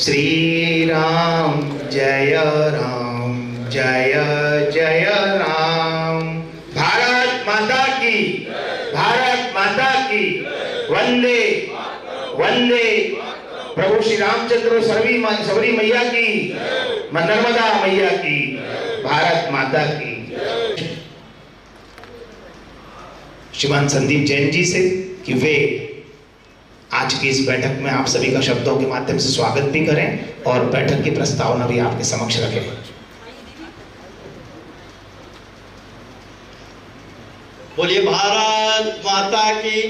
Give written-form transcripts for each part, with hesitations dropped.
श्री राम जय राम जय जय राम। भारत माता की, भारत माता की वंदे वंदे। प्रभु श्री रामचंद्र सबरी मैया की, नर्मदा मैया की, भारत माता की। श्रीमान संदीप जैन जी से कि वे आज की इस बैठक में आप सभी का शब्दों के माध्यम से स्वागत भी करें और बैठक की प्रस्तावना भी आपके समक्ष रखें। बोलिए भारत माता की,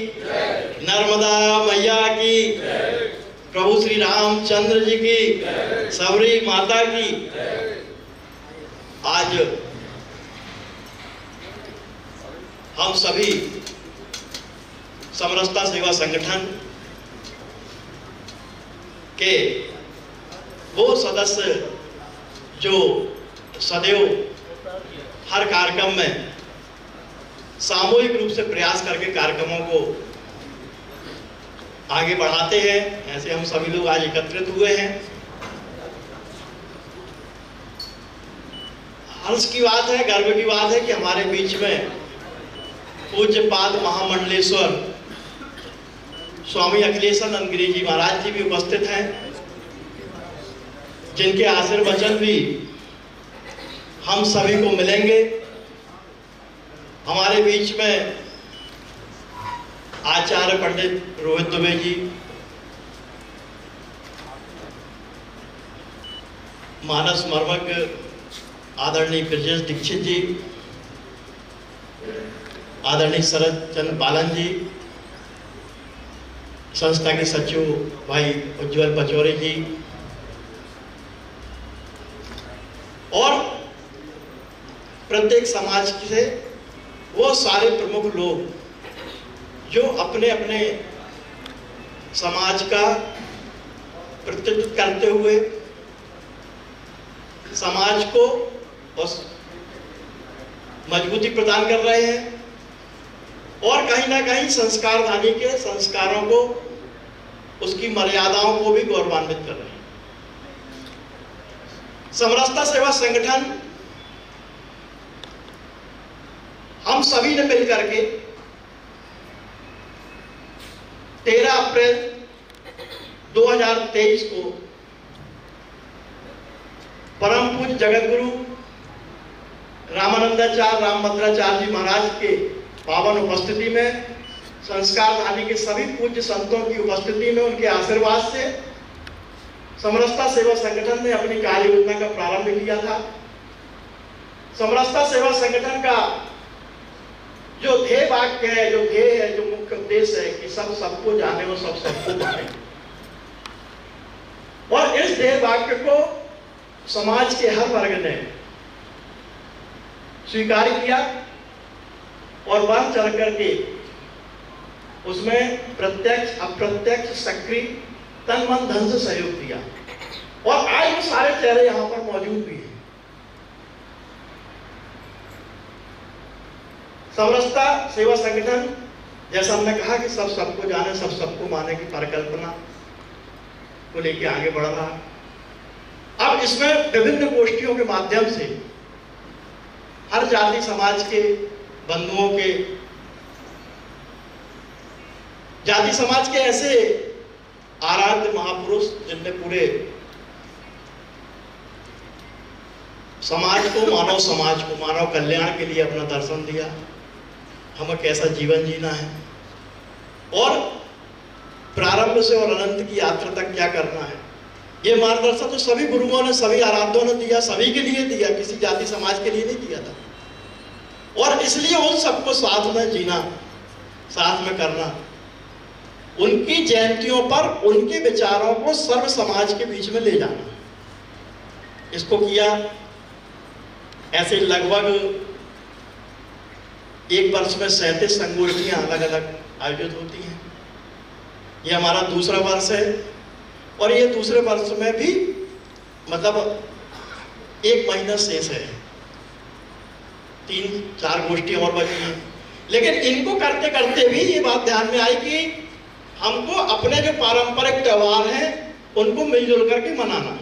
नर्मदा मैया की, प्रभु श्री रामचंद्र जी की, सबरी माता की। आज हम सभी समरसता सेवा संगठन के वो सदस्य जो सदैव हर कार्यक्रम में सामूहिक रूप से प्रयास करके कार्यक्रमों को आगे बढ़ाते हैं, ऐसे हम सभी लोग आज एकत्रित हुए हैं। हर्ष की बात है, गर्व की बात है कि हमारे बीच में पूज्यपाद महामंडलेश्वर स्वामी अखिलेशानंद गिरी जी महाराज जी भी उपस्थित हैं, जिनके आशीर्वचन भी हम सभी को मिलेंगे। हमारे बीच में आचार्य पंडित रोहित दुबे जी, मानस मर्मज्ञ आदरणीय ब्रजेश दीक्षित जी, आदरणीय शरद चंद्र बालन जी, संस्था के सचिव भाई उज्जवल पचौरी जी और प्रत्येक समाज से वो सारे प्रमुख लोग जो अपने अपने समाज का प्रतिनिधित्व करते हुए समाज को मजबूती प्रदान कर रहे हैं और कहीं ना कहीं संस्कारधानी के संस्कारों को, उसकी मर्यादाओं को भी गौरवान्वित कर रहे हैं। समरसता सेवा संगठन हम सभी ने मिलकर के 13 अप्रैल 2023 को परम पूज्य जगत गुरु रामानंदाचार्य रामभद्राचार्य जी महाराज के पावन उपस्थिति में, संस्कारधानी के सभी पूज्य संतों की उपस्थिति में, उनके आशीर्वाद से समरसता सेवा संगठन ने अपनी कार्य योजना का प्रारंभ किया था। समरसता सेवा संगठन का जो ध्येय वाक्य है, जो ध्येय है, जो मुख्य उद्देश्य है कि सब सबको जाने और सब सबको माने, और इस ध्येय वाक्य को समाज के हर वर्ग ने स्वीकार किया और बढ़ चढ़ करके उसमें प्रत्यक्ष अप्रत्यक्ष सक्रिय तन मन धन से सहयोग दिया और आज वो सारे चेहरे यहां पर मौजूद भी हैं। समरसता सेवा संगठन, जैसा हमने कहा कि सब सबको जाने सब सबको माने की परिकल्पना को लेकर आगे बढ़ रहा। अब इसमें विभिन्न गोष्ठियों के माध्यम से हर जाति समाज के बंधुओं के, जाति समाज के ऐसे आराध्य महापुरुष जिनने पूरे समाज को, मानव समाज को, मानव कल्याण के लिए अपना दर्शन दिया, हमें कैसा जीवन जीना है और प्रारंभ से और अनंत की यात्रा तक क्या करना है, ये मार्गदर्शन तो सभी गुरुओं ने, सभी आराध्यों ने दिया, सभी के लिए दिया, किसी जाति समाज के लिए नहीं दिया था। और इसलिए उन सबको साथ में जीना, साथ में करना, उनकी जयंतियों पर उनके विचारों को सर्व समाज के बीच में ले जाना, इसको किया। ऐसे लगभग एक वर्ष में 37 संगोष्ठियां अलग अलग आयोजित होती हैं। ये हमारा दूसरा वर्ष है और ये दूसरे वर्ष में भी मतलब 1 महीना शेष है, 3-4 गोष्ठियां और बची हैं। लेकिन इनको करते करते भी ये बात ध्यान में आई कि हमको अपने जो पारंपरिक त्यौहार हैं उनको मिलजुल करके मनाना।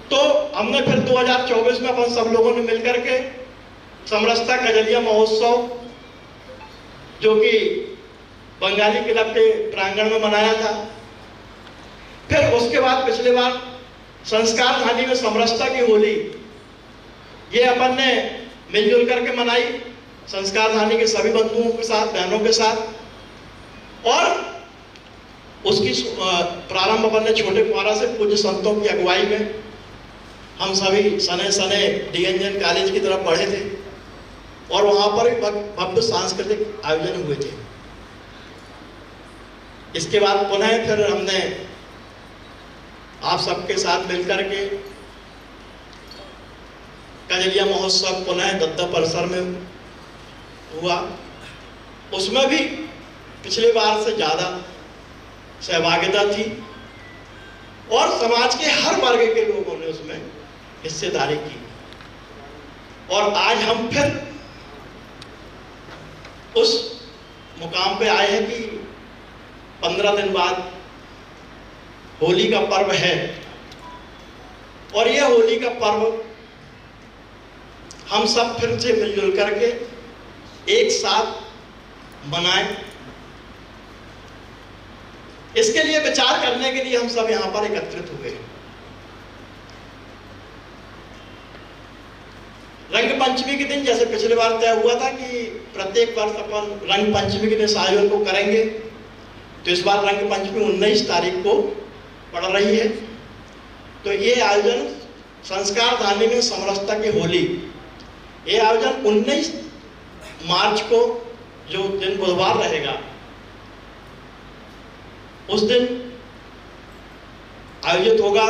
तो हमने फिर 2024 में अपन सब लोगों ने मिलकर के समरसता कजलिया महोत्सव, जो कि बंगाली क्लब के प्रांगण में मनाया था। फिर उसके बाद पिछले बार संस्कार धानी में समरसता की होली, ये अपन ने मिलजुल करके मनाई संस्कार धानी के सभी बंधुओं के साथ, बहनों के साथ। और उसकी प्रारंभ अपन ने छोटे फुहारा से पूज्य संतों की अगुवाई में हम सभी सने सने DNGN कॉलेज की तरफ बढ़े थे और वहाँ पर भव्य सांस्कृतिक आयोजन हुए थे। इसके बाद पुनः फिर हमने आप सबके साथ मिलकर के कजलिया महोत्सव पुनः दत्ता परिसर में हुआ। उसमें भी पिछले बार से ज़्यादा सहभागिता थी और समाज के हर वर्ग के लोगों ने उसमें हिस्सेदारी की। और आज हम फिर उस मुकाम पे आए हैं कि 15 दिन बाद होली का पर्व है और यह होली का पर्व हम सब फिर से मिलजुल करके एक साथ मनाएं। इसके लिए विचार करने के लिए हम सब यहां पर एकत्रित हुए हैं। रंग पंचमी के दिन जैसे पिछले बार तय हुआ था कि प्रत्येक वर्ष अपन रंग पंचमी के दिन इस आयोजन को करेंगे, तो इस बार रंग पंचमी 19 तारीख को पड़ रही है। तो ये आयोजन संस्कार धानी में समरसता की होली, ये आयोजन 19 मार्च को, जो दिन बुधवार रहेगा, उस दिन आयोजित होगा।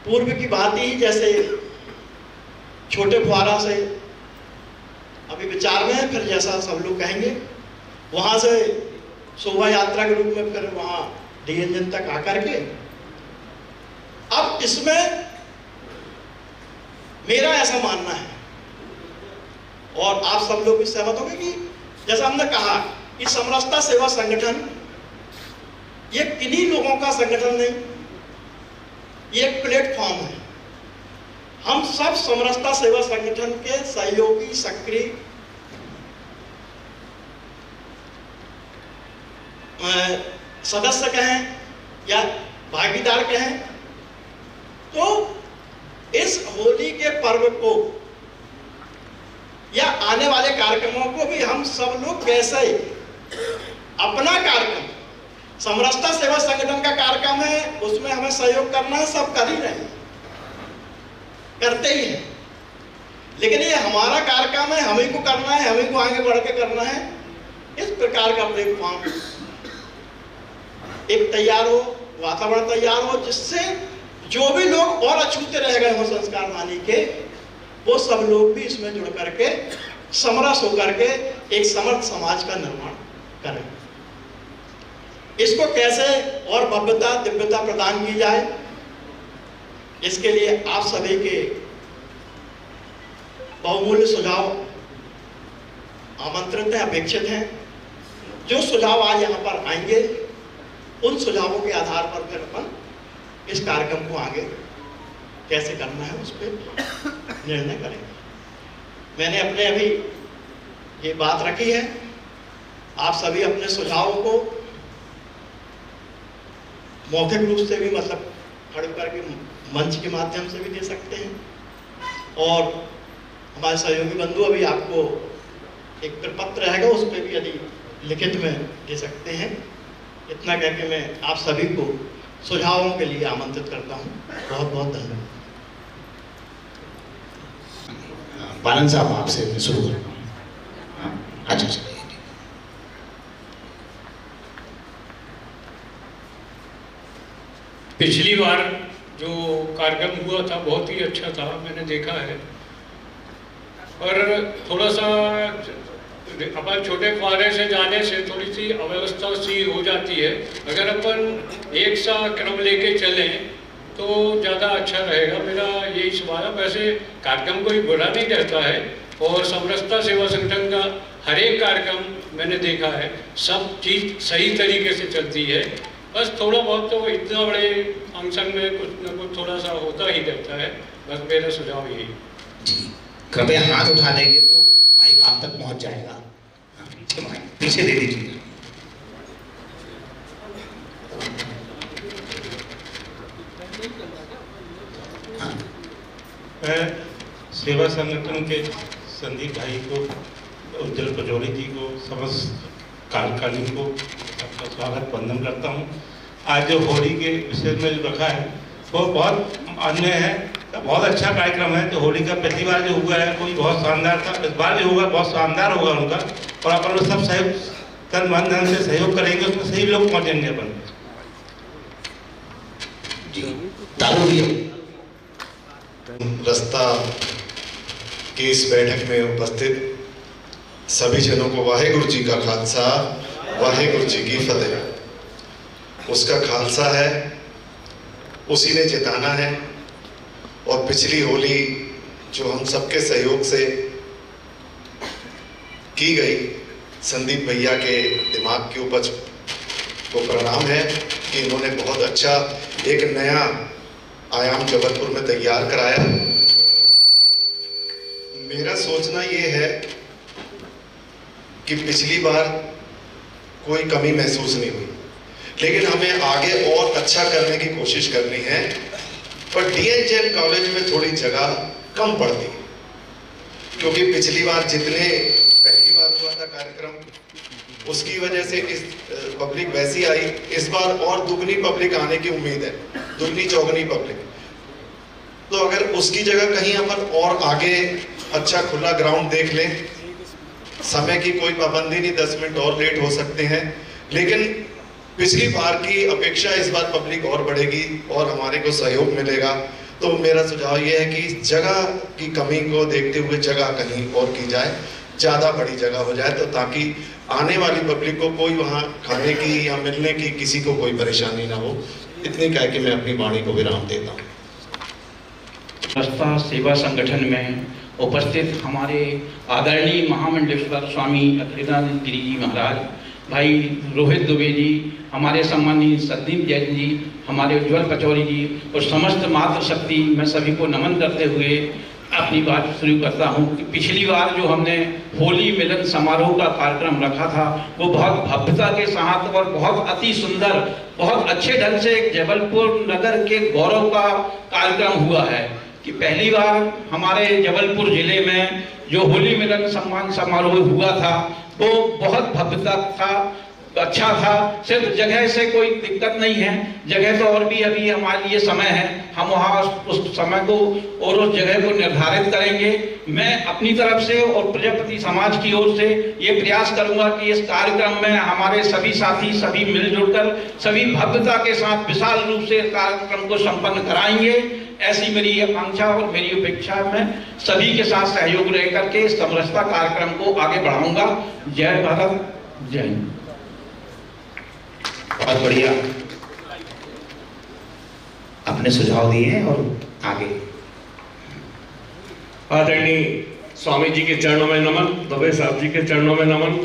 पूर्व की भांति ही जैसे छोटे फुहारा से अभी विचार में है, फिर जैसा सब लोग कहेंगे वहां से शोभा यात्रा के रूप में फिर वहां DNGN तक आकर के, अब इसमें मेरा ऐसा मानना है और आप सब लोग भी सहमत होंगे कि जैसा हमने कहा कि समरसता सेवा संगठन ये किन्हीं लोगों का संगठन नहीं, ये एक प्लेटफॉर्म है। हम सब समरसता सेवा संगठन के सहयोगी, सक्रिय सदस्य कहें या भागीदार कहें, तो इस होली के पर्व को या आने वाले कार्यक्रमों को भी हम सब लोग कैसे अपना कार्यक्रम, समरसता सेवा संगठन का कार्यक्रम है, उसमें हमें सहयोग करना है, सब कर ही रहे हैं, करते ही हैं, लेकिन ये हमारा कार्यक्रम है, हमें को करना है, हमें को आगे बढ़ के करना है। इस प्रकार का प्लेटफॉर्म एक तैयार हो, वातावरण तैयार हो, जिससे जो भी लोग और अछूते रह गए हो संस्कार धानी के, वो सब लोग भी इसमें जुड़ करके समरस होकर के एक समर्थ समाज का निर्माण करें। इसको कैसे और भव्यता, दिव्यता प्रदान की जाए, इसके लिए आप सभी के बहुमूल्य सुझाव आमंत्रित हैं, अपेक्षित हैं। जो सुझाव आज यहाँ पर आएंगे, उन सुझावों के आधार पर फिर अपन इस कार्यक्रम को आगे कैसे करना है उस पर निर्णय करेंगे। मैंने अपने अभी ये बात रखी है, आप सभी अपने सुझावों को मौखिक रूप से भी, मतलब खड़े करके मंच के माध्यम से भी दे सकते हैं, और हमारे सहयोगी बंधु अभी आपको एक प्रपत्र रहेगा, उस पर भी यदि लिखित में दे सकते हैं। इतना कह के मैं आप सभी को सुझावों के लिए आमंत्रित करता हूँ। बहुत बहुत धन्यवाद। बालन साहब, आपसे मैं शुरू करता हूँ। अच्छा चलिए। पिछली बार जो कार्यक्रम हुआ था बहुत ही अच्छा था, मैंने देखा है। और थोड़ा सा अपन छोटे फुहारे से जाने से थोड़ी सी अव्यवस्था सी हो जाती है। अगर अपन एक सा क्रम लेके चलें तो ज़्यादा अच्छा रहेगा। मेरा यही सवाल है। वैसे कार्यक्रम कोई बुरा नहीं रहता है, और समरसता सेवा संगठन का हर एक कार्यक्रम मैंने देखा है, सब चीज़ सही तरीके से चलती है। बस थोड़ा बहुत तो इतना बड़े फंक्शन में कुछ न कुछ थोड़ा सा होता ही रहता है। बस मेरा सुझाव यही। जी, कृपया हाथ उठा देंगे तो माइक आप तक पहुंच जाएगा। हाँ, पीछे माइक पीछे दे दीजिए। हाँ। मैं सेवा संगठन के संदीप भाई को, उज्जवल पचौरी जी को, समस्त कार्यकारिणी को आपका स्वागत वंदन करता हूँ। आज जो होली के विषय में जो रखा है वो बहुत अन्य है, बहुत अच्छा कार्यक्रम है। तो होली का पिछली बार जो हुआ है कोई बहुत शानदार था, इस बार जो होगा बहुत शानदार होगा उनका। और अपन लोग सब सहयोग, तन मन धन से सहयोग करेंगे, उसमें सही लोग पहुँचेंगे अपन। रस्ता की इस बैठक में उपस्थित सभी जनों को वाहेगुरु जी का खालसा, वाहेगुरु जी की फतेह। उसका खालसा है, उसी ने जिताना है। और पिछली होली जो हम सबके सहयोग से की गई, संदीप भैया के दिमाग की उपज को प्रणाम है कि इन्होंने बहुत अच्छा एक नया आयाम जबलपुर में तैयार कराया। मेरा सोचना ये है कि पिछली बार कोई कमी महसूस नहीं हुई, लेकिन हमें आगे और अच्छा करने की कोशिश करनी है। पर DNGN कॉलेज में थोड़ी जगह कम पड़ती है, क्योंकि पिछली बार जितने पहली बार हुआ था कार्यक्रम उसकी वजह से इस पब्लिक वैसी आई। इस बार और दुगनी पब्लिक आने की उम्मीद है, दुगनी चौगनी पब्लिक। तो अगर उसकी जगह कहीं अपन और आगे अच्छा खुला ग्राउंड देख लें, समय की कोई पाबंदी नहीं, 10 मिनट और लेट हो सकते हैं, लेकिन पिछली बार की अपेक्षा इस बार पब्लिक और बढ़ेगी और हमारे को सहयोग मिलेगा। तो मेरा सुझाव ये है कि जगह की कमी को देखते हुए जगह कहीं और की जाए, ज़्यादा बड़ी जगह हो जाए, तो ताकि आने वाली पब्लिक को कोई वहाँ खाने की या मिलने की किसी को कोई परेशानी ना हो। इतनी कह के मैं अपनी वाणी को विराम देता हूँ। रस्ता सेवा संगठन में उपस्थित हमारे आदरणीय महामंडलेश्वर स्वामी अखिलानंद गिरी जी महाराज, भाई रोहित दुबे जी, हमारे सम्मानीय संदीप जैन जी, हमारे उज्जवल पचौरी जी और समस्त मातृशक्ति, मैं सभी को नमन करते हुए अपनी बात शुरू करता हूँ कि पिछली बार जो हमने होली मिलन समारोह का कार्यक्रम रखा था वो बहुत भव्यता के साथ और बहुत अति सुंदर, बहुत अच्छे ढंग से जबलपुर नगर के गौरव का कार्यक्रम हुआ है। कि पहली बार हमारे जबलपुर जिले में जो होली मिलन सम्मान समारोह हुआ था वो बहुत भव्यता था, अच्छा था। सिर्फ जगह से कोई दिक्कत नहीं है, जगह तो और भी अभी हमारे लिए समय है, हम वहाँ उस समय को और उस जगह को निर्धारित करेंगे। मैं अपनी तरफ से और प्रजापति समाज की ओर से ये प्रयास करूंगा कि इस कार्यक्रम में हमारे सभी साथी सभी मिलजुल कर सभी भव्यता के साथ विशाल रूप से कार्यक्रम को संपन्न कराएंगे। ऐसी मेरी आकांक्षा और मेरी अपेक्षा में सभी के साथ सहयोग रह करके समरसता कार्यक्रम को आगे बढ़ाऊंगा। जय भारत, जय हिंद। बहुत बढ़िया, अपने सुझाव दिए हैं और आगे। आदरणीय स्वामी जी के चरणों में नमन, दबे साहब जी के चरणों में नमन।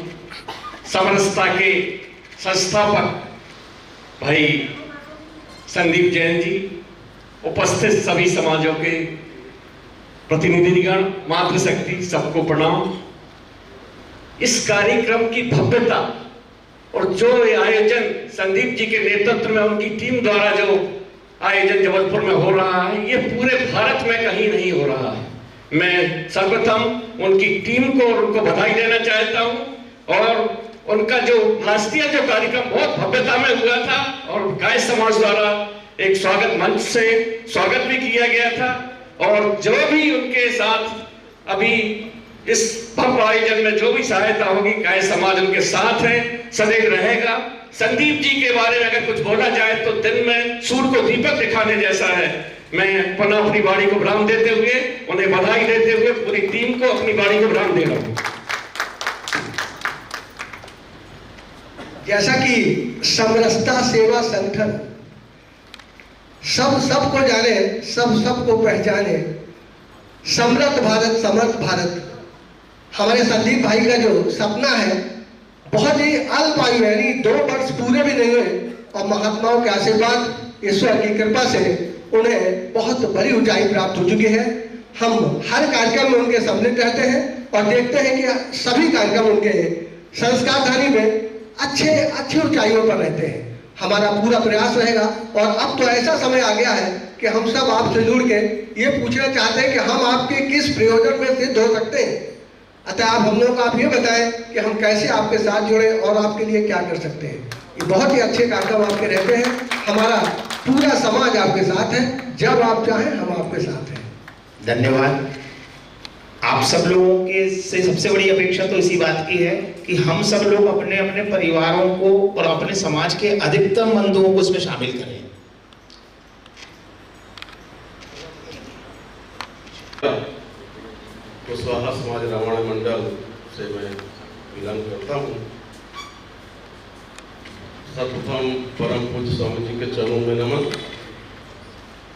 समरसता के संस्थापक भाई संदीप जैन जी, उपस्थित सभी समाजों के प्रतिनिधिगण, मातृशक्ति, सबको प्रणाम। इस कार्यक्रम की भव्यता और जो आयोजन संदीप जी के नेतृत्व में उनकी टीम द्वारा जो आयोजन जबलपुर में हो रहा है, ये पूरे भारत में कहीं नहीं हो रहा है। मैं सर्वप्रथम उनकी टीम को और उनको बधाई देना चाहता हूं। और उनका जो लास्ट ईयर जो कार्यक्रम बहुत भव्यता में हुआ था और गाय समाज द्वारा एक स्वागत मंच से स्वागत भी किया गया था, और जो भी उनके साथ अभी इस भव्य आयोजन में जो भी सहायता होगी, गाय समाज उनके साथ है, सदैव रहेगा। संदीप जी के बारे में अगर कुछ बोला जाए तो दिन में सूर्य को दीपक दिखाने जैसा है। मैं पुनः अपनी वाणी को विराम देते हुए, उन्हें बधाई देते हुए पूरी टीम को अपनी वाणी को विराम दे रहा हूं। जैसा कि समरसता सेवा संगठन सबको जाने, सबको पहचाने, समृद्ध भारत, समर्थ भारत, हमारे संदीप भाई का जो सपना है बहुत ही अल्प आयु, यानी 2 वर्ष पूरे भी नहीं हुए और महात्माओं के आशीर्वाद, ईश्वर की कृपा से उन्हें बहुत बड़ी ऊंचाई प्राप्त हो चुकी है। हम हर कार्यक्रम में उनके सम्मिलित रहते हैं और देखते हैं कि सभी कार्यक्रम उनके संस्कारधारी में अच्छी ऊंचाइयों पर रहते हैं। हमारा पूरा प्रयास रहेगा और अब तो ऐसा समय आ गया है कि हम सब आपसे जुड़ के ये पूछना चाहते हैं कि हम आपके किस प्रयोजन में सिद्ध हो सकते हैं। अतः आप लोगों को आप ये बताएं कि हम कैसे आपके साथ जुड़े और आपके लिए क्या कर सकते हैं। ये बहुत ही अच्छे कार्यक्रम आपके रहते हैं। हमारा पूरा समाज आपके साथ है, जब आप चाहें हम आपके साथ हैं। धन्यवाद। आप सब लोगों के से सबसे बड़ी अपेक्षा तो इसी बात की है कि हम सब लोग अपने अपने परिवारों को और अपने समाज के अधिकतम बंधुओं को इसमें शामिल करें। कुशवाहा समाज रावण मंडल से मैं बिलोंग करता हूँ। सर्वप्रथम परम पूज्य स्वामी जी के चरणों में नमन।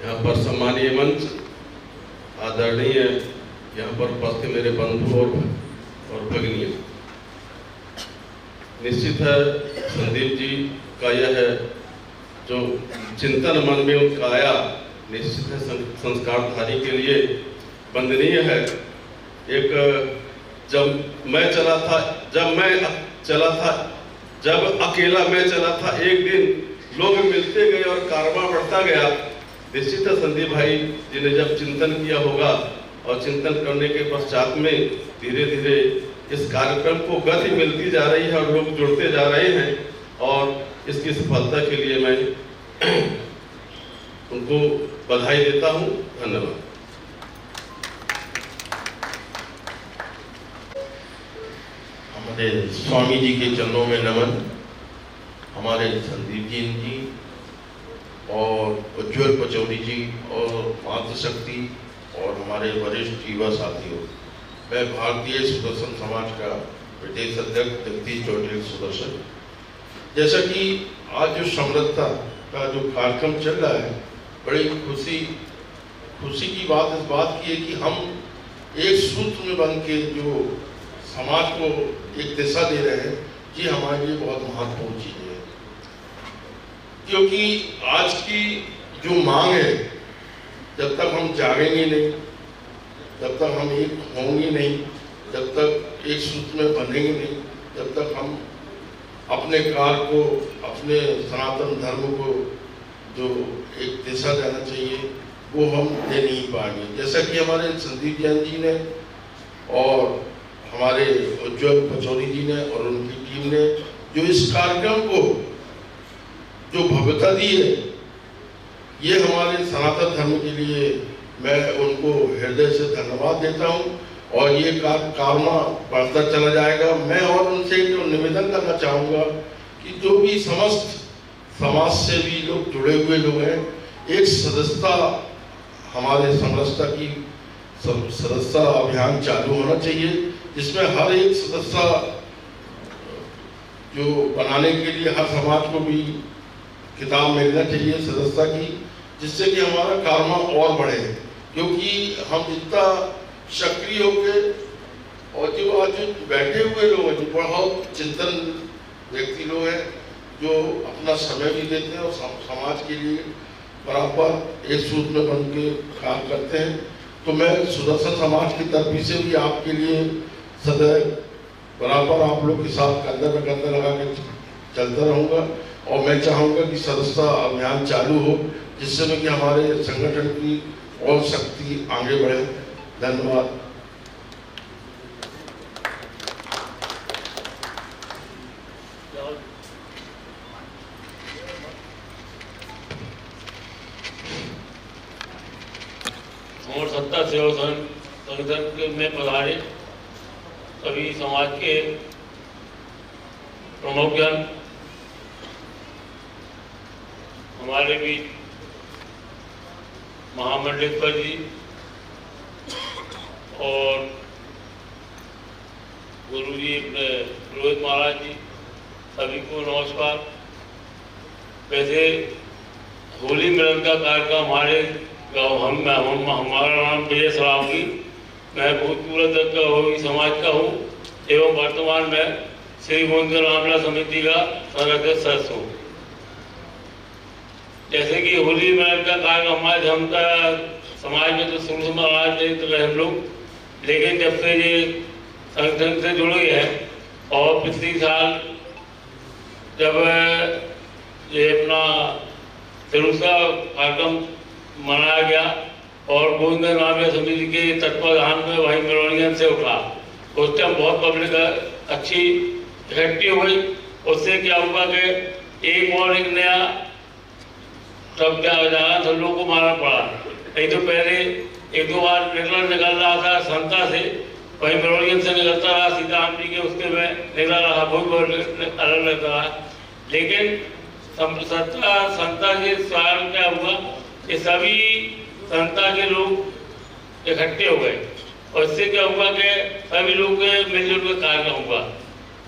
यहाँ पर सम्मानीय मंच, आदरणीय यहाँ पर उपस्थित मेरे बंधु और भगिनियाँ, निश्चित है संदीप जी का यह जो चिंतन मन में उनका आया, निश्चित है संस्कारधारी के लिए वंदनीय है। एक जब मैं चला था, जब अकेला मैं चला था, एक दिन लोग मिलते गए और कारवां बढ़ता गया। निश्चित है संदीप भाई जी ने जब चिंतन किया होगा और चिंतन करने के पश्चात में धीरे धीरे इस कार्यक्रम को गति मिलती जा रही है और लोग जुड़ते जा रहे हैं और इसकी सफलता के लिए मैं उनको बधाई देता हूं। धन्यवाद। हमारे स्वामी जी के चरणों में नमन। हमारे संदीप जी और उज्ज्वल पचौरी जी और मातृशक्ति और हमारे वरिष्ठ युवा साथियों, मैं भारतीय सुदर्शन समाज का प्रदेश अध्यक्ष जगदीश चौधरी सुदर्शन। जैसा कि आज जो समृद्धता का जो कार्यक्रम चल रहा है, बड़ी खुशी की बात इस बात की है कि हम एक सूत्र में बन के जो समाज को एक दिशा दे रहे हैं, ये हमारे लिए बहुत महत्वपूर्ण चीज है। क्योंकि आज की जो मांग है, जब तक हम जागेंगे नहीं, जब तक हम एक होंगे नहीं, जब तक एक सूत्र में बंधेंगे नहीं, जब तक हम अपने कार्य को, अपने सनातन धर्म को जो एक दिशा देना चाहिए वो हम दे नहीं पाएंगे। जैसा कि हमारे संदीप जैन जी ने और हमारे उज्ज्वल पचौरी जी ने और उनकी टीम ने जो इस कार्यक्रम को जो भव्यता दी है, ये हमारे सनातन धर्म के लिए मैं उनको हृदय से धन्यवाद देता हूँ और ये कारवां बढ़ता चला जाएगा। मैं और उनसे जो निवेदन करना चाहूँगा कि जो भी समस्त समाज से भी लोग जुड़े हुए लोग हैं, एक सदस्यता, हमारे समरसता की सदस्यता अभियान चालू होना चाहिए, जिसमें हर एक सदस्य जो बनाने के लिए हर समाज को भी किताब मिलना चाहिए सदस्यता की, जिससे कि हमारा कारवां और बढ़े। क्योंकि हम जितना सक्रिय होकर और जो आज बैठे हुए लोग हैं, जो बहुत चिंतन व्यक्ति लोग हैं, जो अपना समय भी देते हैं और समाज के लिए बराबर एक सूत्र में बन के काम करते हैं, तो मैं सुदर्शन समाज की तरफ से भी आपके लिए सदैव बराबर आप लोग के साथ कंधे में कंधा लगा के चलता रहूँगा। और मैं चाहूँगा कि सदस्यता अभियान चालू हो, जिससे में कि हमारे संगठन की और शक्ति आगे बढ़े। धन्यवाद। और सत्ता सेवा संगठन में पधारे सभी समाज के प्रमुखजन, हमारे बीच महामंडलेश्वर जी और गुरु जी रोहित महाराज जी, सभी को नमस्कार। वैसे होली मिलन का कार्यक्रम हमारे गाँव हमारा नाम विजय सरावगी, मैं भूतपूर्व अध्यक्ष होगी समाज का हूँ एवं वर्तमान में श्री गोविंद रामला समिति का संरक्षक सदस्य हूँ। जैसे कि होली मिलन का कार्यक्रम हमारे धर्म का समाज में तो शुरू से महाराज तो रहे हम लोग, लेकिन जब से ये संगठन से जुड़ गए हैं और पिछले साल जब ये अपना तिरुसा कार्यक्रम मनाया गया और गोविंद नामिया समिति के तत्वाधान में वहीं मेलोडियन से उठा, उस टाइम बहुत पब्लिक अच्छी इकट्ठी हो गई। उससे क्या हुआ कि एक और एक नया तब क्या हो जाएगा, सब लोगों को मारना पड़ा। नहीं तो पहले एक दो बार निकल रहा था संता से, वहीं मेलोडियन से निकलता रहा सीताराम जी के, उसके में निकला रहा, बहुत अलग रहता रहा। लेकिन संता के कारण क्या हुआ कि सभी संता के लोग इकट्ठे हो गए और इससे क्या हुआ कि सभी लोग के मिलजुल के कार्यक्रम हुआ।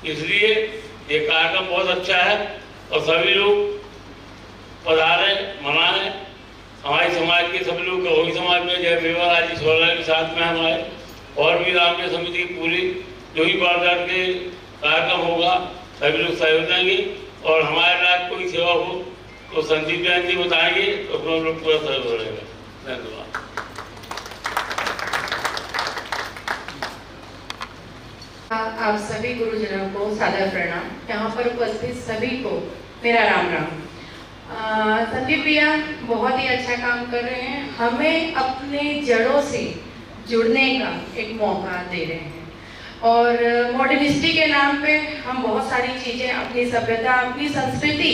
इसलिए ये कार्यक्रम बहुत अच्छा है और सभी लोग पधारे मनाएं। हमारे समाज के सभी लोग, होली समाज में जय मेवालाल जी सोलर के साथ में हमारे और भी रामदेव समिति की पूरी जो भी बाजार के कार्यक्रम होगा सभी लोग सहयोग देंगे और हमारे लायक कोई सेवा हो तो संदीप जैन जी बताएंगे तो हम लोग पूरा सहयोग रहेगा। धन्यवाद। आप सभी गुरुजनों को सादर प्रणाम। यहाँ पर उपस्थित सभी को मेरा राम राम। संदीप भैया बहुत ही अच्छा काम कर रहे हैं, हमें अपने जड़ों से जुड़ने का एक मौका दे रहे हैं और मॉडर्निस्टी के नाम पे हम बहुत सारी चीज़ें, अपनी सभ्यता, अपनी संस्कृति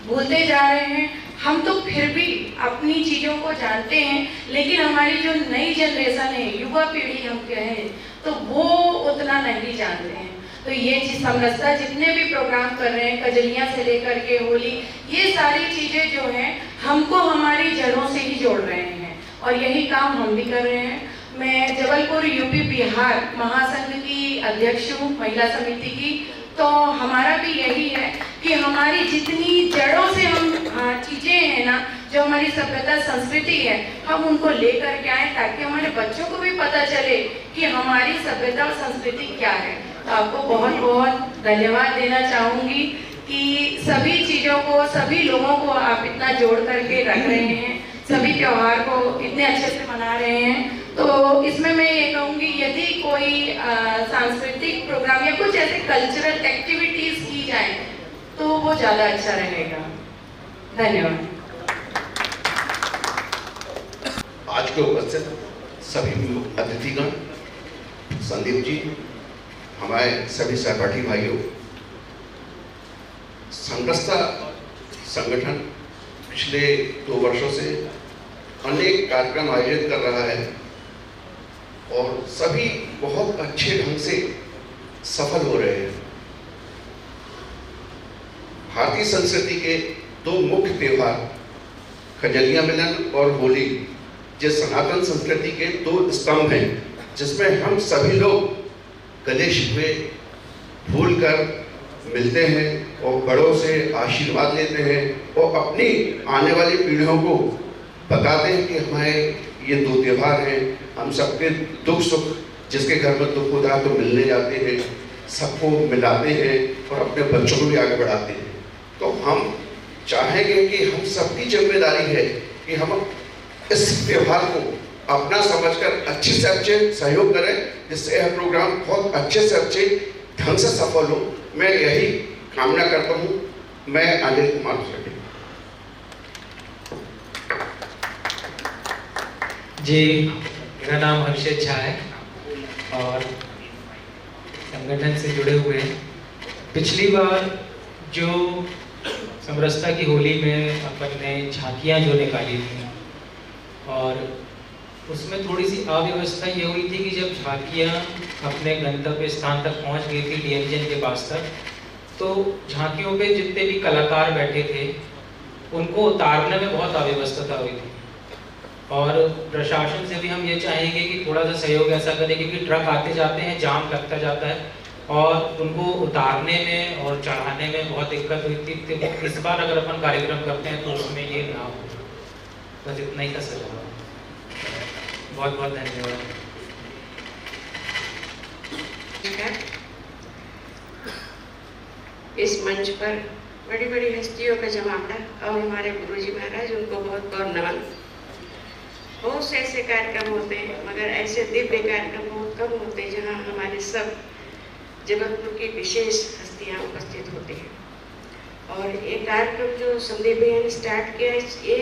भूलते जा रहे हैं। हम तो फिर भी अपनी चीज़ों को जानते हैं, लेकिन हमारी जो नई जनरेशन है, युवा पीढ़ी हम कहें तो वो उतना नहीं जानते हैं। तो ये चीज़ समरसता जितने भी प्रोग्राम कर रहे हैं, कजलियाँ से लेकर के होली, ये सारी चीज़ें जो हैं हमको हमारी जड़ों से ही जोड़ रहे हैं और यही काम हम भी कर रहे हैं। मैं जबलपुर यूपी बिहार महासंघ की अध्यक्ष हूँ, महिला समिति की। तो हमारा भी यही है कि हमारी जितनी जड़ों से हम चीज़ें हैं ना, जो हमारी सभ्यता संस्कृति है, हम उनको लेकर के आए ताकि हमारे बच्चों को भी पता चले कि हमारी सभ्यता और संस्कृति क्या है। तो आपको बहुत बहुत धन्यवाद देना चाहूँगी कि सभी चीज़ों को, सभी लोगों को आप इतना जोड़ करके रख रहे हैं, सभी त्यौहार को इतने अच्छे से मना रहे हैं। तो इसमें मैं ये कहूँगी यदि कोई सांस्कृतिक प्रोग्राम या कुछ ऐसे कल्चरल एक्टिविटीज़ की जाए तो वो ज़्यादा अच्छा रहेगा। धन्यवाद। आज के उपस्थित सभी अतिथिगण, संदीप जी, हमारे सभी सहपाठी भाइयों, समरसता संगठन पिछले 2 वर्षों से अनेक कार्यक्रम आयोजित कर रहा है और सभी बहुत अच्छे ढंग से सफल हो रहे हैं। भारतीय संस्कृति के 2 मुख्य त्योहार खजलिया मिलन और होली, जो सनातन संस्कृति के 2 स्तंभ हैं, जिसमें हम सभी लोग गले शिकवे भूल कर मिलते हैं और बड़ों से आशीर्वाद लेते हैं और अपनी आने वाली पीढ़ियों को बताते हैं कि हमारे ये 2 त्योहार हैं। हम सबके दुख सुख, जिसके घर में दुख होता है तो मिलने जाते हैं, सबको मिलाते हैं और अपने बच्चों को भी आगे बढ़ाते हैं। तो हम चाहेंगे कि हम सबकी जिम्मेदारी है कि हम इस त्योहार को अपना समझकर अच्छे से अच्छे सहयोग करें, जिससे यह प्रोग्राम बहुत अच्छे से अच्छे ढंग से सफल हो। मैं यही कामना करता हूँ। मैं अनिल कुमार रेड्डी। जी, मेरा नाम हर्षित झा है और संगठन से जुड़े हुए हैं। पिछली बार जो समरसता की होली में अपन ने झांकियाँ जो निकाली थी और उसमें थोड़ी सी अव्यवस्था ये हुई थी कि जब झांकियाँ अपने गंतव्य स्थान तक पहुंच गई थी डीएनजेन के पास तक, तो झांकियों पे जितने भी कलाकार बैठे थे उनको उतारने में बहुत अव्यवस्था हुई थी। और प्रशासन से भी हम ये चाहेंगे कि थोड़ा सा सहयोग ऐसा करें, क्योंकि ट्रक आते जाते हैं, जाम लगता जाता है और उनको उतारने में और चढ़ाने में बहुत दिक्कत हुई थी। तो इस बार अगर अपन कार्यक्रम करते हैं तो उसमें ये ना हो। बस इतना ही का सलाह। बहुत बहुत धन्यवाद। इस मंच पर बड़ी बड़ी हस्तियों का जमावड़ा और हमारे गुरुजी महाराज, उनको बहुत बहुत नमन। बहुत से ऐसे कार्यक्रम होते हैं मगर ऐसे दिव्य कार्यक्रम बहुत कम होते हैं जहाँ हमारे सब जबलपुर की विशेष हस्तियाँ उपस्थित होती हैं। और ये कार्यक्रम जो संदीप भैया ने स्टार्ट किया, ये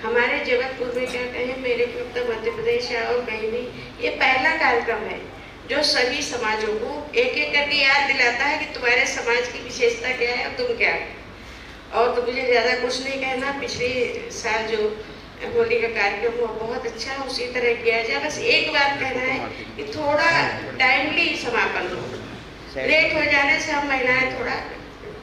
हमारे जबलपुर में क्या कहें, मेरे को तो मध्य प्रदेश या और कहीं भी ये पहला कार्यक्रम है जो सभी समाजों को एक एक करके याद दिलाता है कि तुम्हारे समाज की विशेषता क्या है और तुम क्या है। और तो मुझे ज़्यादा कुछ नहीं कहना, पिछले साल जो होली का कार्यक्रम हुआ बहुत अच्छा, उसी तरह किया जाए। बस एक बात कहना है कि थोड़ा टाइमली समापन हो, लेट हो जाने से हम महिलाएं थोड़ा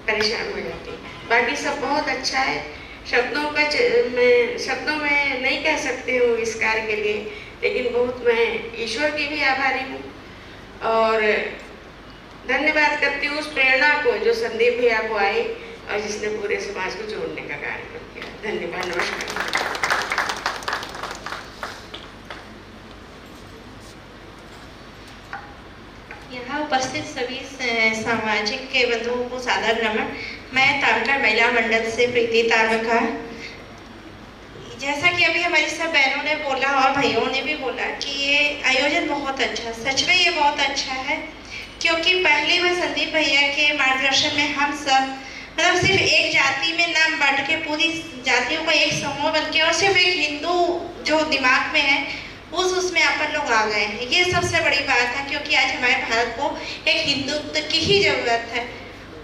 परेशान हो जाती हैं। बाकी सब बहुत अच्छा है, शब्दों में नहीं कह सकती हूँ इस कार्य के लिए, लेकिन बहुत मैं ईश्वर की भी आभारी हूँ और धन्यवाद करती हूँ उस प्रेरणा को जो संदीप भैया को आई और जिसने पूरे समाज को जोड़ने का कार्यक्रम किया। धन्यवाद, नमस्कार। यहाँ उपस्थित सभी सामाजिक के बंधुओं को सादर नमन। मैं तारका महिला मंडल से प्रीति तारका। जैसा कि अभी हमारी सब बहनों ने बोला और भाइयों ने भी बोला कि ये आयोजन बहुत अच्छा, सच में ये बहुत अच्छा है, क्योंकि पहली बार संदीप भैया के मार्गदर्शन में हम सब मतलब सिर्फ एक जाति में नाम बांट के पूरी जातियों का एक समूह बन के और सिर्फ एक हिंदू जो दिमाग में है उसमें अपन लोग आ गए हैं। ये सबसे बड़ी बात है, क्योंकि आज हमारे भारत को एक हिंदुत्व की ही जरूरत है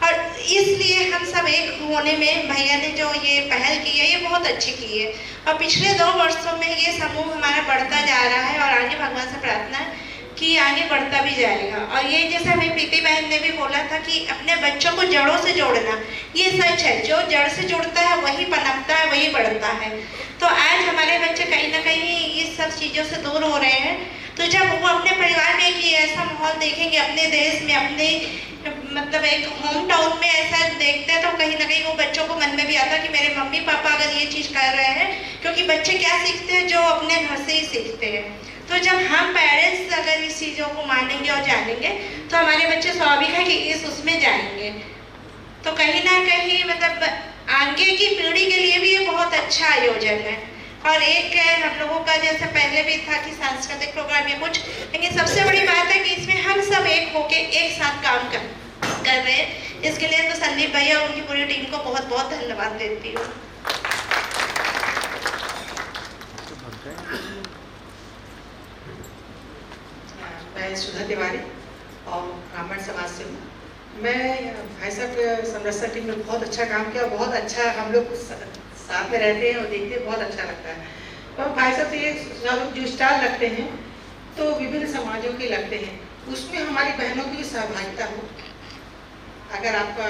और इसलिए हम सब एक होने में भैया ने जो ये पहल की है ये बहुत अच्छी की है। और पिछले 2 वर्षों में ये समूह हमारा बढ़ता जा रहा है और आगे भगवान से प्रार्थना है कि आगे बढ़ता भी जाएगा। और ये जैसे हमें प्रीति बहन ने भी बोला था कि अपने बच्चों को जड़ों से जोड़ना, ये सच है, जो जड़ से जुड़ता है वही पनपता है, वही बढ़ता है। तो आज हमारे बच्चे कहीं ना कहीं ये सब चीज़ों से दूर हो रहे हैं, तो जब वो अपने परिवार में एक ऐसा माहौल देखेंगे, अपने देश में, अपने मतलब एक होम टाउन में ऐसा देखते हैं, तो कहीं ना कहीं वो बच्चों को मन में भी आता है कि मेरे मम्मी पापा अगर ये चीज़ कर रहे हैं, क्योंकि बच्चे क्या सीखते हैं, जो अपने घर से ही सीखते हैं। तो जब हम पेरेंट्स अगर इस चीज़ों को मानेंगे और जानेंगे तो हमारे बच्चे स्वाभाविक है कि इस उसमें जाएंगे। तो कहीं ना कहीं मतलब आगे की पीढ़ी के लिए भी ये बहुत अच्छा आयोजन है। और एक हम लोगों का जैसे पहले भी था कि सांस्कृतिक प्रोग्राम या कुछ, लेकिन सबसे बड़ी बात है कि इसमें हम सब एक होके एक साथ काम कर रहे हैं। इसके लिए तो संदीप भैया और उनकी पूरी टीम को बहुत बहुत धन्यवाद देती हूँ। मैं सुधा तिवारी और ब्राह्मण समाज से हूँ। मैं भाई साहब के समरसता टीम में बहुत अच्छा काम किया, बहुत अच्छा हम लोग साथ में रहते हैं और देखते हैं, बहुत अच्छा लगता है। और भाई साहब से ये जो स्टाल लगते हैं तो विभिन्न समाजों के लगते हैं, उसमें हमारी बहनों की सहभागिता हो। अगर आपका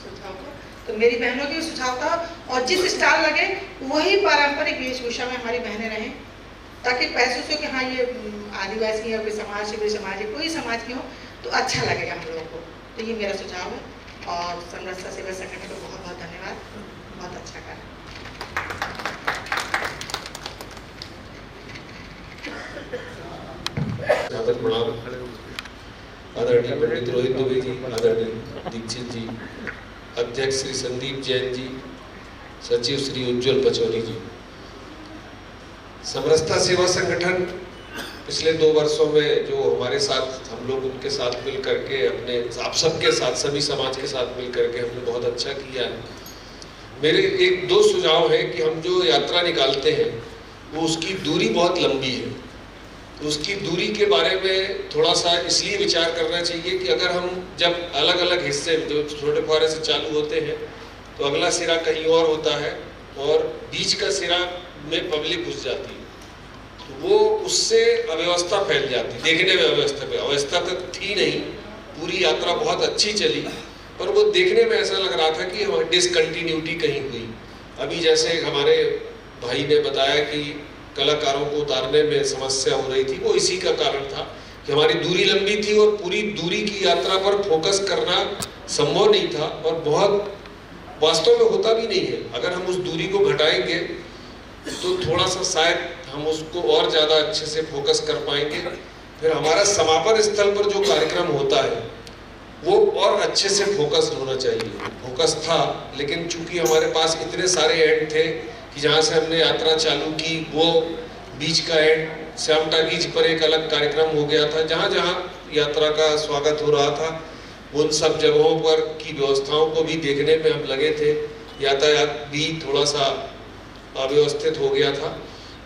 सुझाव हो तो मेरी बहनों की सुझाव था, और जिस स्टाल लगे वही पारंपरिक वेशभूषा में हमारी बहनें रहें, ताकि महसूस हो कि हाँ ये आदिवासी है, कोई समाज से, कोई समाज है, कोई समाज की हो तो अच्छा लगेगा हम लोगों को। तो ये मेरा सुझाव है। और समरसता सेवा संगठन को बहुत बहुत धन्यवाद, बहुत अच्छा कार्य। प्रणाम आदरणीय पंडित रोहित दुबे जी, आदरणीय दीक्षित जी, अध्यक्ष श्री संदीप जैन जी, सचिव श्री उज्जवल पचौरी जी। समरसता सेवा संगठन पिछले 2 वर्षों में जो हमारे साथ, हम लोग उनके साथ मिल करके, अपने आप सबके साथ, सभी समाज के साथ मिल करके हमने बहुत अच्छा किया है। मेरे 1-2 सुझाव है कि हम जो यात्रा निकालते हैं वो उसकी दूरी बहुत लंबी है, तो उसकी दूरी के बारे में थोड़ा सा इसलिए विचार करना चाहिए कि अगर हम जब अलग अलग हिस्से जो छोटे फुहारे से चालू होते हैं तो अगला सिरा कहीं और होता है और बीच का सिरा में पब्लिक घुस जाती है, तो वो उससे अव्यवस्था फैल जाती है। देखने में अव्यवस्था तो थी नहीं, पूरी यात्रा बहुत अच्छी चली, पर वो देखने में ऐसा लग रहा था कि डिसकंटिन्यूटी कहीं हुई। अभी जैसे हमारे भाई ने बताया कि कलाकारों को उतारने में समस्या हो रही थी, वो इसी का कारण था कि हमारी दूरी लंबी थी और पूरी दूरी की यात्रा पर फोकस करना संभव नहीं था, और बहुत वास्तव में होता भी नहीं है। अगर हम उस दूरी को घटाएंगे तो थोड़ा सा शायद हम उसको और ज़्यादा अच्छे से फोकस कर पाएंगे। फिर हमारा समापन स्थल पर जो कार्यक्रम होता है वो और अच्छे से फोकस्ड होना चाहिए। फोकस था, लेकिन चूंकि हमारे पास इतने सारे एंड थे कि जहाँ से हमने यात्रा चालू की वो बीच का एंड श्याम टाकीज पर एक अलग कार्यक्रम हो गया था। जहाँ जहाँ यात्रा का स्वागत हो रहा था उन सब जगहों पर की व्यवस्थाओं को भी देखने में हम लगे थे। यातायात भी थोड़ा सा अव्यवस्थित हो गया था,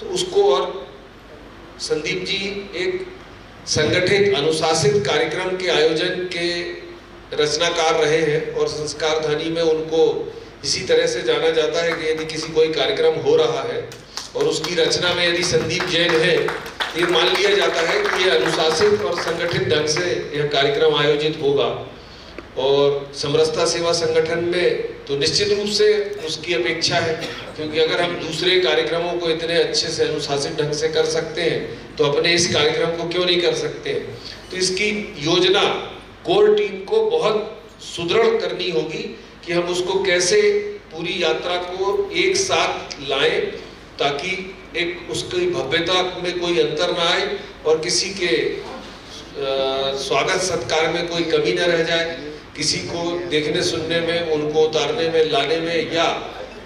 तो उसको और संदीप जी एक संगठित अनुशासित कार्यक्रम के आयोजन के रचनाकार रहे हैं और संस्कारधानी में उनको इसी तरह से जाना जाता है कि यदि किसी कोई कार्यक्रम हो रहा है और उसकी रचना में यदि संदीप जैन है तो ये मान लिया जाता है कि ये अनुशासित और संगठित ढंग से यह कार्यक्रम आयोजित होगा। और समरसता सेवा संगठन में तो निश्चित रूप से उसकी अपेक्षा है, क्योंकि अगर हम दूसरे कार्यक्रमों को इतने अच्छे से अनुशासित ढंग से कर सकते हैं तो अपने इस कार्यक्रम को क्यों नहीं कर सकते हैं। तो इसकी योजना कोर टीम को बहुत सुदृढ़ करनी होगी कि हम उसको कैसे पूरी यात्रा को एक साथ लाएं ताकि एक उसकी भव्यता में कोई अंतर ना आए और किसी के स्वागत सत्कार में कोई कमी न रह जाए, किसी को देखने सुनने में, उनको उतारने में, लाने में या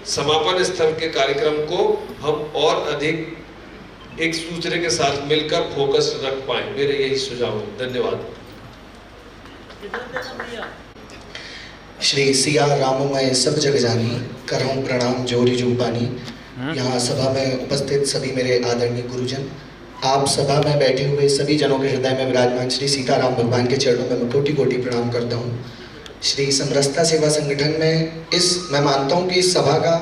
समापन स्थल के कार्यक्रम को हम और अधिक एक दूसरे के साथ मिलकर फोकस रख पाए। मेरे यही सुझाव है। धन्यवाद। श्री सिया राममय सब जग जानी, करहूं प्रणाम जोरी जुबानी। यहाँ सभा में उपस्थित सभी मेरे आदरणीय गुरुजन, आप सभा में बैठे हुए सभी जनों के हृदय में विराजमान श्री सीताराम भगवान के चरणों में मैं कोटि कोटि प्रणाम करता हूँ। श्री समरसता सेवा संगठन में मैं मानता हूँ कि इस सभा का,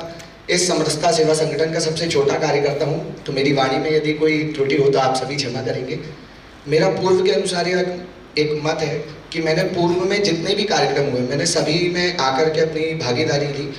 इस समरसता सेवा संगठन का सबसे छोटा कार्यकर्ता हूँ, तो मेरी वाणी में यदि कोई त्रुटि हो तो आप सभी क्षमा करेंगे। मेरा पूर्व के अनुसार यह एक मत है कि मैंने पूर्व में जितने भी कार्यक्रम हुए मैंने सभी में आकर के अपनी भागीदारी ली।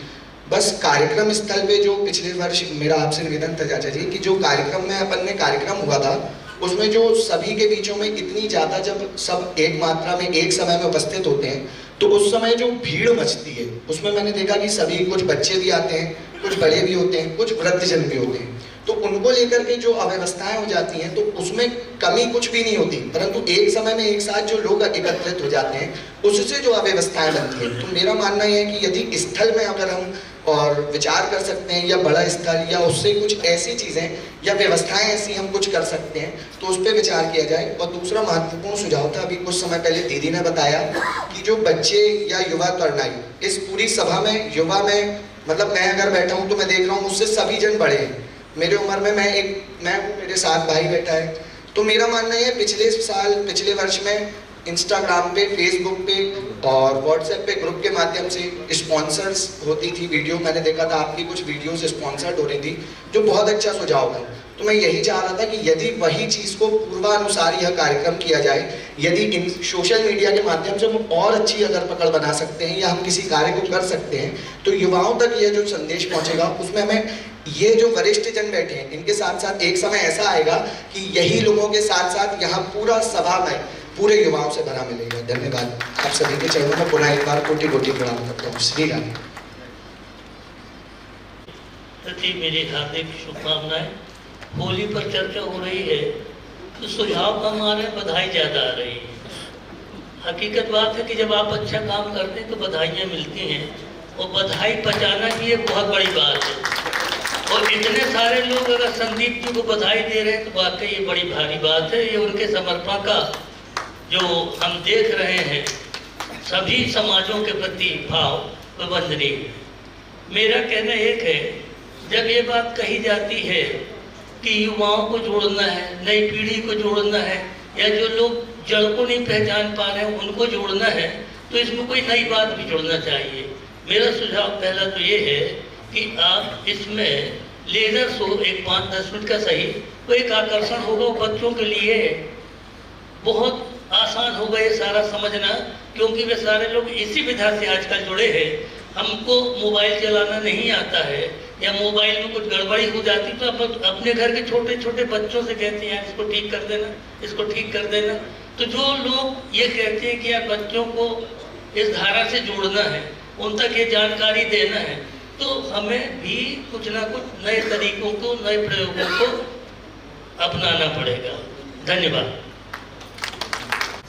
बस कार्यक्रम स्थल पे जो पिछले वर्ष मेरा आपसे निवेदन था चाचा जी कि जो कार्यक्रम में अपन ने कार्यक्रम हुआ था उसमें जो सभी के बीचों में इतनी ज़्यादा जब सब एक मात्रा में एक समय में उपस्थित होते हैं तो उस समय जो भीड़ मचती है उसमें मैंने देखा कि सभी, कुछ बच्चे भी आते हैं, कुछ बड़े भी होते हैं, कुछ वृद्धजन भी होते हैं, तो उनको लेकर के जो अव्यवस्थाएं हो जाती हैं तो उसमें कमी कुछ भी नहीं होती, परंतु एक समय में एक साथ जो लोग एकत्रित हो जाते हैं उससे जो अव्यवस्थाएं बनती हैं। तो मेरा मानना यह है कि यदि स्थल में अगर हम और विचार कर सकते हैं या बड़ा स्थल या उससे कुछ ऐसी चीज़ें या व्यवस्थाएं ऐसी हम कुछ कर सकते हैं तो उस पर विचार किया जाए। और दूसरा महत्वपूर्ण सुझाव था, अभी कुछ समय पहले दीदी ने बताया कि जो बच्चे या युवा तरुणाई इस पूरी सभा में, युवा में मतलब मैं अगर बैठा हूँ तो मैं देख रहा हूँ मुझसे सभी जन बड़े हैं, मेरे उम्र में मैं हूँ, मेरे साथ भाई बैठा है। तो मेरा मानना है पिछले वर्ष में इंस्टाग्राम पे, फेसबुक पे और व्हाट्सएप पे ग्रुप के माध्यम से स्पॉन्सर्स होती थी वीडियो, मैंने देखा था आपकी कुछ वीडियोस स्पॉन्सर्ड हो रही थी जो बहुत अच्छा सुझाव था। तो मैं यही चाह रहा था कि यदि वही चीज़ को पूर्वानुसार यह कार्यक्रम किया जाए, यदि इन सोशल मीडिया के माध्यम से हम और अच्छी अगर पकड़ बना सकते हैं या हम किसी कार्य को कर सकते हैं तो युवाओं तक यह जो संदेश पहुँचेगा उसमें हमें ये जो वरिष्ठ जन बैठे हैं इनके साथ साथ एक समय ऐसा आएगा कि यही लोगों के साथ साथ यहाँ पूरा सभा में पूरे युवाओं से भरा मिलेगा। धन्यवाद। आप सभी के चरणों में पुनः एक बार कोटि कोटि प्रणाम करता हूँ। श्री राम। मेरी हार्दिक शुभकामनाएं। होली पर चर्चा हो रही है तो सुझाव कम आ रहे हैं, बधाई ज़्यादा आ रही है। हकीकत बात है कि जब आप अच्छा काम करते हैं तो बधाइयाँ मिलती हैं और बधाई पहुँचाना भी एक बहुत बड़ी बात है। और इतने सारे लोग अगर संदीप जी को बधाई दे रहे हैं तो वाकई ये बड़ी भारी बात है। ये उनके समर्पण का जो हम देख रहे हैं सभी समाजों के प्रति भाव वंदनीय है। मेरा कहना एक है, जब ये बात कही जाती है कि युवाओं को जोड़ना है, नई पीढ़ी को जोड़ना है या जो लोग जड़ को नहीं पहचान पा रहे हैं उनको जोड़ना है, तो इसमें कोई नई बात भी जोड़ना चाहिए। मेरा सुझाव पहला तो ये है कि आप इसमें लेजर शो एक 5-10 मिनट का सही, वो एक आकर्षण होगा, बच्चों के लिए बहुत आसान होगा ये सारा समझना, क्योंकि वे सारे लोग इसी विधा से आजकल जुड़े हैं। हमको मोबाइल चलाना नहीं आता है या मोबाइल में कुछ गड़बड़ी हो जाती तो आप अपने घर के छोटे छोटे बच्चों से कहते हैं इसको ठीक कर देना, इसको ठीक कर देना। तो जो लोग ये कहते हैं कि यार बच्चों को इस धारा से जोड़ना है, उन तक ये जानकारी देना है, तो हमें भी कुछ ना कुछ नए तरीकों को, नए प्रयोगों को अपनाना पड़ेगा। धन्यवाद।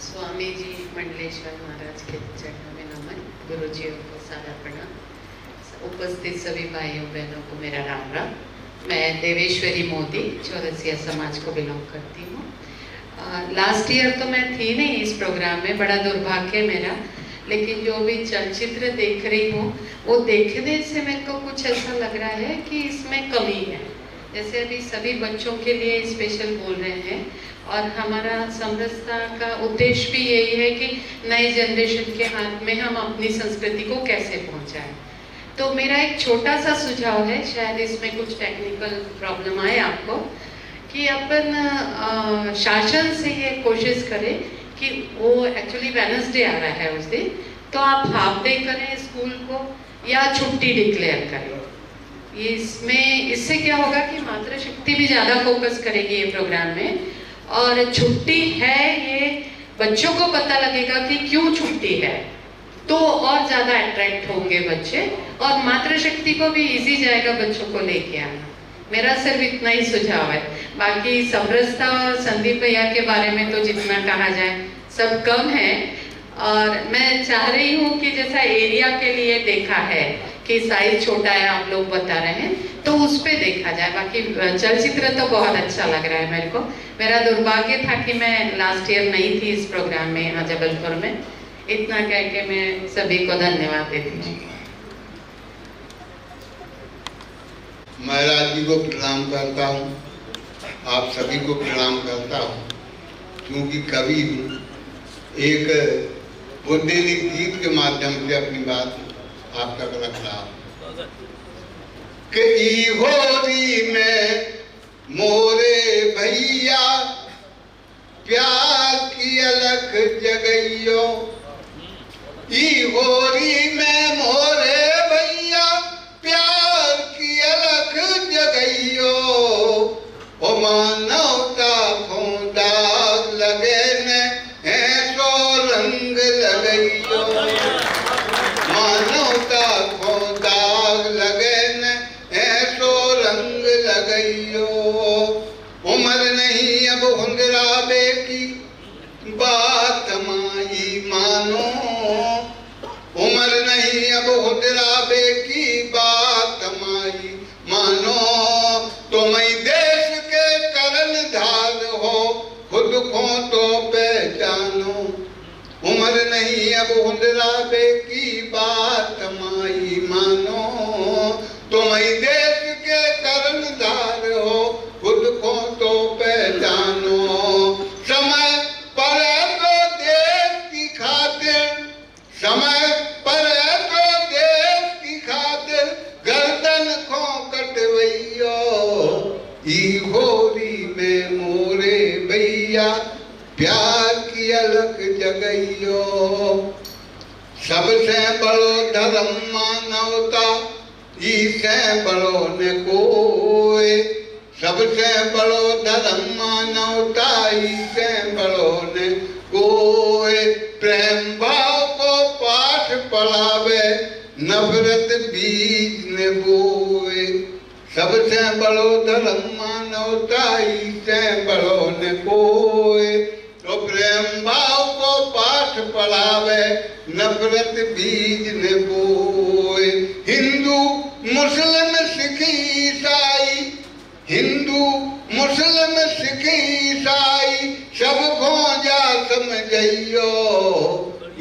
स्वामी जी मंडलेश्वर महाराज के चरणों में नमन, गुरुजियों को सारा प्रणाम, उपस्थित सभी भाइयों बहनों को मेरा राम राम। मैं देवेश्वरी मोदी चौरसिया समाज को बिलोंग करती हूँ। लास्ट ईयर तो मैं थी नहीं इस प्रोग्राम में, बड़ा दुर्भाग्य मेरा, लेकिन जो भी चलचित्र देख रही हूँ वो देखने से मेरे को कुछ ऐसा लग रहा है कि इसमें कमी है। जैसे अभी सभी बच्चों के लिए स्पेशल बोल रहे हैं, और हमारा समरसता का उद्देश्य भी यही है कि नई जनरेशन के हाथ में हम अपनी संस्कृति को कैसे पहुंचाएं। तो मेरा एक छोटा सा सुझाव है, शायद इसमें कुछ टेक्निकल प्रॉब्लम आए आपको, कि अपन शासन से ये कोशिश करें कि वो एक्चुअली वेडनेसडे आ रहा है उस दिन, तो आप हाफ डे करें स्कूल को या छुट्टी डिक्लेयर करें। इससे क्या होगा कि मातृशक्ति भी ज़्यादा फोकस करेगी ये प्रोग्राम में, और छुट्टी है ये बच्चों को पता लगेगा कि क्यों छुट्टी है, तो और ज़्यादा अट्रैक्ट होंगे बच्चे, और मातृशक्ति को भी इजी जाएगा बच्चों को लेके आना। मेरा सिर्फ इतना ही सुझाव है। बाकी समरसता और संदीप भैया के बारे में तो जितना कहा जाए सब कम है, और मैं चाह रही हूँ कि जैसा एरिया के लिए देखा है कि साइज छोटा है, आप लोग बता रहे हैं, तो उस पे देखा जाए। बाकी चलचित्र तो बहुत अच्छा लग रहा है मेरे को। मेरा दुर्भाग्य था कि मैं लास्ट ईयर नहीं थी इस प्रोग्राम में यहाँ जबलपुर में। इतना कह के मैं सभी को धन्यवाद देती हूँ। महाराज जी को प्रणाम करता हूँ, आप सभी को प्रणाम करता हूँ, क्योंकि कवि हूँ। एक बुद्धिनिक गीत के माध्यम से अपनी बात आप तक रख रहा हूँ कि ई होरी में मोरे भैया प्यार की अलख जगइयो, ई होरी में मोरे भैया प्यार की अलख जगइयो, ओ मानवता को दाग लगे ने ऐसो रंग लगइयो, मानवता को दाग लगे ने ऐसो रंग लगइयो। उम्र नहीं अब हुंदराबे की बात माई मानो, उम्र नहीं अब हुंदराबे की बात माई मानो, तुम देश के करन धार हो खुद को तो पहचानो। उम्र नहीं अब हुंदराबे की बात माई मानो, तुम देश के करन धार हो खुद को तो पहचानो। समय पर तो देश की खातिर, समय पर तो देश की खातिर गर्दन को कटवइयो, ई होरी में मोरे भैया प्यार की अलख जगइयो। सबसे बड़ो धर्म मानवता, इससे बड़ो न कोई, सबसे बड़ो धर्म मानवता, इससे बड़ो न कोई। प्रेम भाव को पाठ पढ़ावे, नफरत बीज न बोए, सबसे बड़ो धर्म मानवता, इससे बड़ो न कोई। तो प्रेम भाव को पाठ पढ़ावे, नफरत बीज न बोए। हिंदू मुस्लिम सिख ईसाई, हिंदू मुस्लिम सिख ईसाई सबको जा समझइयो,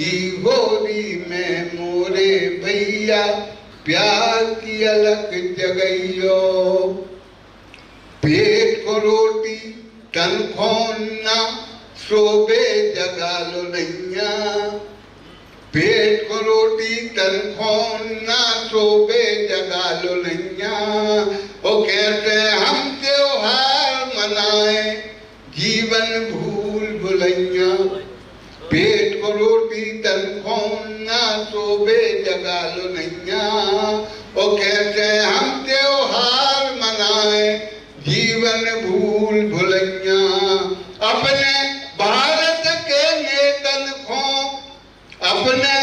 ई होरी में मोरे भैया प्यार की अलख जगइयो। पेट को रोटी तन को ना शोभे जगा लो नैया, पेट को रोटी तन को ना शोभे जगा लो नैया। ओ कैसे हम त्योहार मनाए जीवन भूल भुलैया, पेट को रोटी तन को ना शोभे जगा लो नैया। ओ कैसे हम त्योहार मनाए जीवन भूल भुलैया। अपने भारत के नेतन को, अपने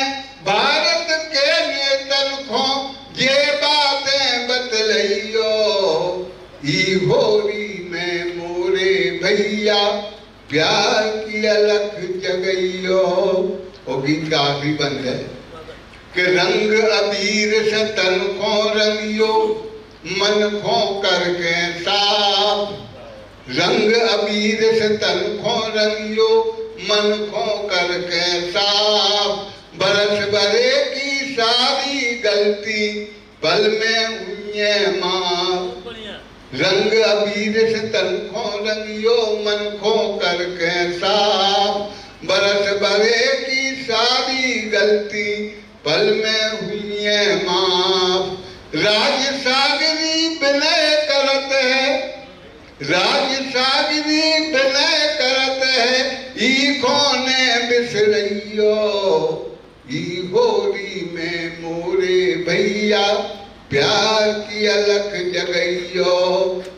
भारत के नेतन को ये बातें बतलइयो, ई होरी में मोरे भैया प्यार की अलख जगइयो। गीत का आखिरी बंद है कि रंग अबीर से तन को रंगियो मन को करके साफ, रंग अबीर से तन को रंगियो मन को करके साफ, बरस बरे की सारी गलती पल में हुई माफ, रंग अबीर से तन को रंगियो मन को करके साफ, बरस बरे की सारी गलती पल में हुई माफ, राज सागरी विनय करत है, राज सागरी विनय करत है, ई कोने बिसरइयो, ई होली में मोरे भैया प्यार की अलख जगइयो,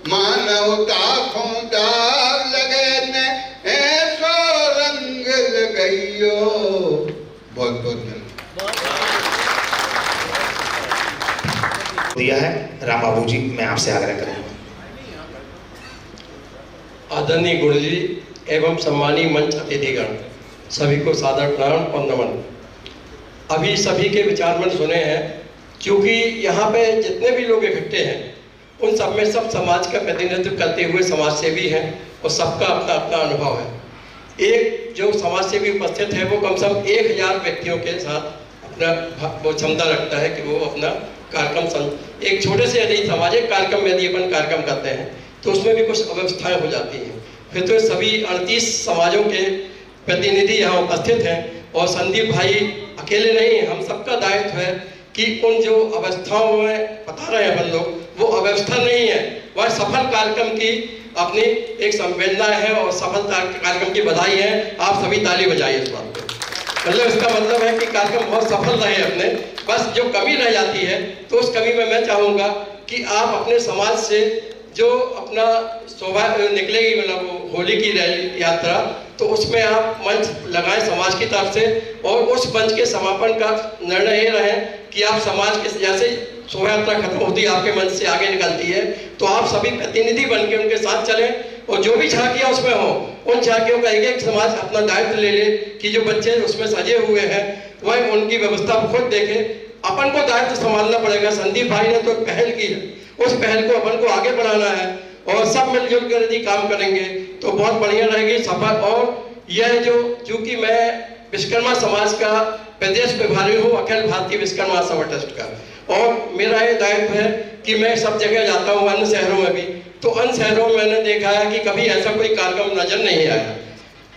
मानवता को दाग लगे ने ऐसो रंग लगइयो। बहुत बहुत धन्यवाद। दिया है राम बाबू जी, मैं आपसे आग्रह करूंगा। आदरणीय गुरुजी एवं सम्मानीय मंच अतिथिगण, सभी को सादर प्रणाम और नमन। अभी सभी के विचार मन सुने हैं, क्योंकि यहाँ पे जितने भी लोग इकट्ठे हैं उन सब में सब समाज का प्रतिनिधित्व करते हुए समाज सेवी हैं और सबका अपना अपना अनुभव है। एक जो समाज सेवी उपस्थित है वो कम से कम 1000 व्यक्तियों के साथ अपना वो क्षमता रखता है कि वो अपना कार्यक्रम एक छोटे से यदि सामाजिक कार्यक्रम में यदि अपन कार्यक्रम करते हैं तो उसमें भी कुछ अव्यवस्थाएं हो जाती हैं। फिर तो सभी 38 समाजों के प्रतिनिधि यहाँ उपस्थित हैं और संदीप भाई अकेले नहीं, हम सबका दायित्व है कि उन जो अवस्थाओं में बता रहे हैं अपन लोग, वो अव्यवस्था नहीं है, वह सफल कार्यक्रम की अपनी एक संवेदना है और सफल कार्यक्रम की बधाई है। आप सभी ताली बजाइए इस बात पे। मतलब इसका मतलब है कि कार्यक्रम बहुत सफल रहे अपने। बस जो कमी रह जाती है तो उस कमी में मैं चाहूँगा कि आप अपने समाज से जो अपना शोभा निकलेगी, मतलब होली की रैली यात्रा, तो उसमें आप मंच लगाएं समाज की तरफ से, और उस मंच के समापन का निर्णय ये रहे कि आप समाज के जैसे शोभा यात्रा खत्म होती है आपके मंच से आगे निकलती है तो आप सभी प्रतिनिधि बन के उनके साथ चलें और जो भी झांकियाँ उसमें हो उन झांकियों का एक समाज अपना दायित्व ले ले कि जो बच्चे उसमें सजे हुए हैं वह उनकी व्यवस्था खुद देखे। अपन को दायित्व संभालना पड़ेगा। संदीप भाई ने तो पहल की है, उस पहल को अपन को आगे बढ़ाना है और सब मिलजुल कर यदि काम करेंगे तो बहुत बढ़िया रहेगी सफल। और यह जो चूंकि मैं विश्वकर्मा समाज का प्रदेश प्रभारी हूँ अखिल भारतीय विश्वकर्मा सभा ट्रस्ट का, और मेरा ये दायित्व है कि मैं सब जगह जाता हूँ, अन्य शहरों में भी, तो अन्य शहरों में मैंने देखा है कि कभी ऐसा कोई कार्यक्रम नजर नहीं आया।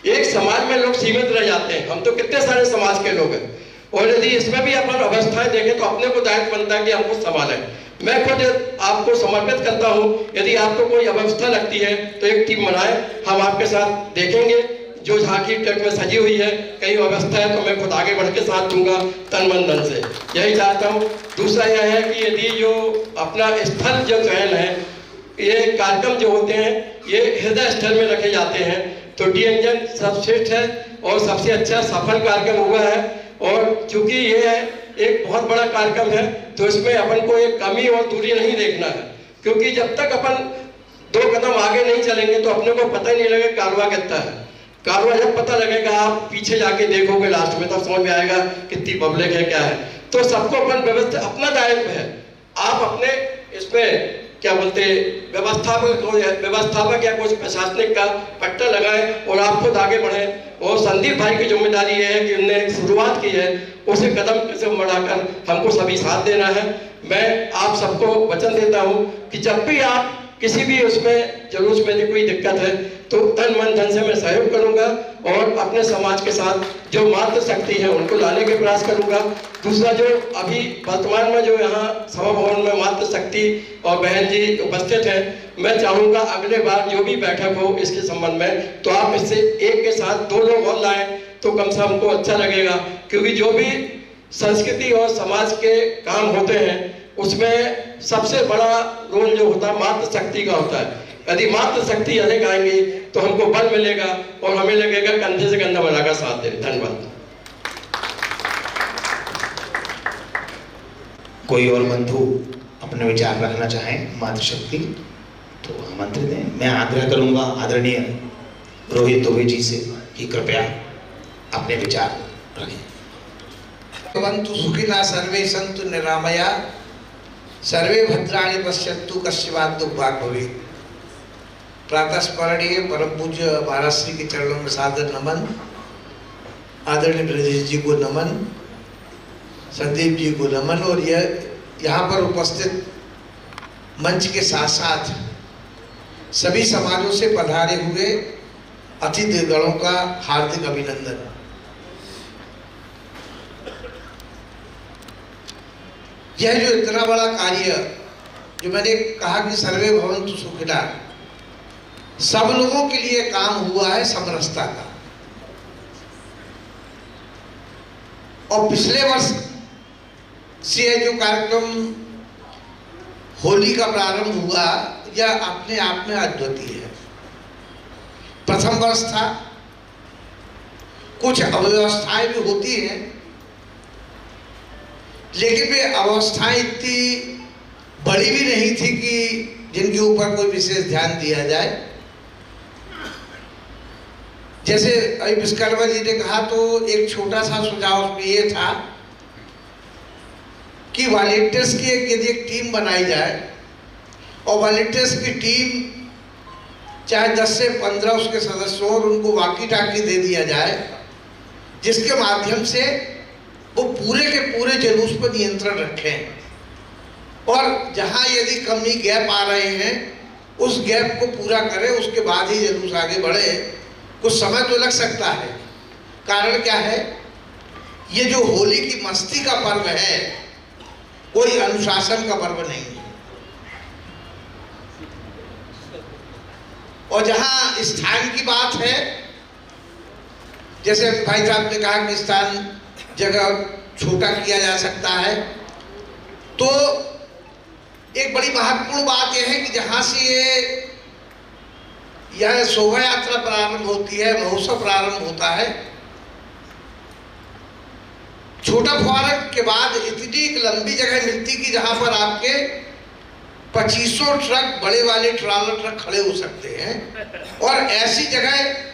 एक समाज में लोग सीमित रह जाते हैं, हम तो कितने सारे समाज के लोग हैं, और यदि इसमें भी अपन अवस्थाएं देखें तो अपने को दायित्व बनता है कि हमको संभालें। मैं खुद आपको समर्पित करता हूं, यदि आपको कोई अव्यवस्था लगती है तो एक टीम बनाएं, हम आपके साथ देखेंगे। जो झांकी ट्रक में सजी हुई है कहीं अवस्था है तो मैं खुद आगे बढ़ के साथ दूंगा तन मन धन से, यही चाहता हूँ। दूसरा यह है कि यदि जो अपना स्थल जो चयन है, ये कार्यक्रम जो होते हैं ये हृदय स्थल में रखे जाते हैं, तो DNGen सर्वश्रेष्ठ है और सबसे अच्छा सफल कार्यक्रम हुआ है। और चूंकि ये एक बहुत बड़ा कार्यक्रम है तो इसमें अपन को एक कमी और दूरी नहीं देखना है, क्योंकि जब तक अपन 2 कदम आगे नहीं चलेंगे तो अपने को पता ही नहीं लगेगा कारवा कितना है। कारवा जब पता लगेगा आप पीछे जाके देखोगे लास्ट में तब समझ में आएगा कितनी पब्लिक है क्या है। तो सबको अपन व्यवस्था अपना दायित्व है, आप अपने इसमें क्या बोलते व्यवस्थापक या कुछ प्रशासनिक का पट्टा लगाएं और आप खुद आगे बढ़ें। और संदीप भाई की जिम्मेदारी ये है कि उन्होंने एक शुरुआत की है, उसे कदम से बढ़ाकर हमको सभी साथ देना है। मैं आप सबको वचन देता हूँ कि जब भी आप किसी भी उसमें जुलूस में भी कोई दिक्कत है तो तन मन धन से मैं सहयोग करूंगा और अपने समाज के साथ जो मातृ शक्ति है उनको लाने के प्रयास करूंगा। दूसरा जो अभी वर्तमान में जो यहाँ सभा भवन में मातृ शक्ति और बहन जी उपस्थित हैं, मैं चाहूँगा अगले बार जो भी बैठक हो इसके संबंध में तो आप इससे एक के साथ 2 लोग और लाएं तो कम से हमको अच्छा लगेगा, क्योंकि जो भी संस्कृति और समाज के काम होते हैं उसमें सबसे बड़ा रोल जो होता है मातृ शक्ति का होता है। यदि मातृ शक्ति अधिक आएंगी तो हमको बल मिलेगा और हमें लगेगा कंधे से कंधा मिलाकर साथ दे। धन्यवाद। कोई और बंधु अपने विचार रखना चाहें मातृशक्ति तो आमंत्रित हैं। मैं आग्रह करूंगा आदरणीय रोहित दुबे जी से कि कृपया अपने विचार रखें। भवन्तु सुखिनः सर्वे सन्तु निरामया सर्वे भद्राणि पश्यन्तु कस्यचित् दुःखभाग् भवेत्। प्रातः स्मरणीय परम पूज्य महाराज श्री के चरणों में सादर नमन, आदरणीय ब्रजेश जी को नमन, संदीप जी को नमन, और यह यहाँ पर उपस्थित मंच के साथ साथ सभी समाजों से पधारे हुए अतिथिगणों का हार्दिक अभिनंदन। यह जो इतना बड़ा कार्य जो मैंने कहा कि सर्वे भवन्तु सुखिनः, सब लोगों के लिए काम हुआ है समरसता का। और पिछले वर्ष से जो कार्यक्रम होली का प्रारंभ हुआ यह अपने आप में अद्वितीय है। प्रथम वर्ष था, कुछ अव्यवस्थाएं भी होती हैं, लेकिन वे अवस्थाएं इतनी बड़ी भी नहीं थी कि जिनके ऊपर कोई विशेष ध्यान दिया जाए। जैसे अभी विश्वकर्मा जी ने कहा तो एक छोटा सा सुझाव उसमें ये था कि वॉलंटियर्स की यदि एक टीम बनाई जाए और वॉलंटियर्स की टीम चाहे 10 से 15 उसके सदस्य और उनको वाकी टाकी दे दिया जाए, जिसके माध्यम से वो पूरे के पूरे जुलूस पर नियंत्रण रखें और जहां यदि कमी गैप आ रहे हैं उस गैप को पूरा करें, उसके बाद ही जुलूस आगे बढ़े। कुछ समय तो लग सकता है, कारण क्या है, ये जो होली की मस्ती का पर्व है कोई अनुशासन का पर्व नहीं है। और जहां स्थान की बात है, जैसे भाई साहब ने कहा कि स्थान जगह छोटा किया जा सकता है, तो एक बड़ी महत्वपूर्ण बात यह है कि जहां से यह शोभा यात्रा प्रारंभ होती है, महोत्सव प्रारंभ होता है, छोटा फुहारा के बाद इतनी एक लंबी जगह मिलती कि जहां पर आपके 2500 ट्रक, बड़े वाले ट्रॉलर ट्रक खड़े हो सकते हैं। और ऐसी जगह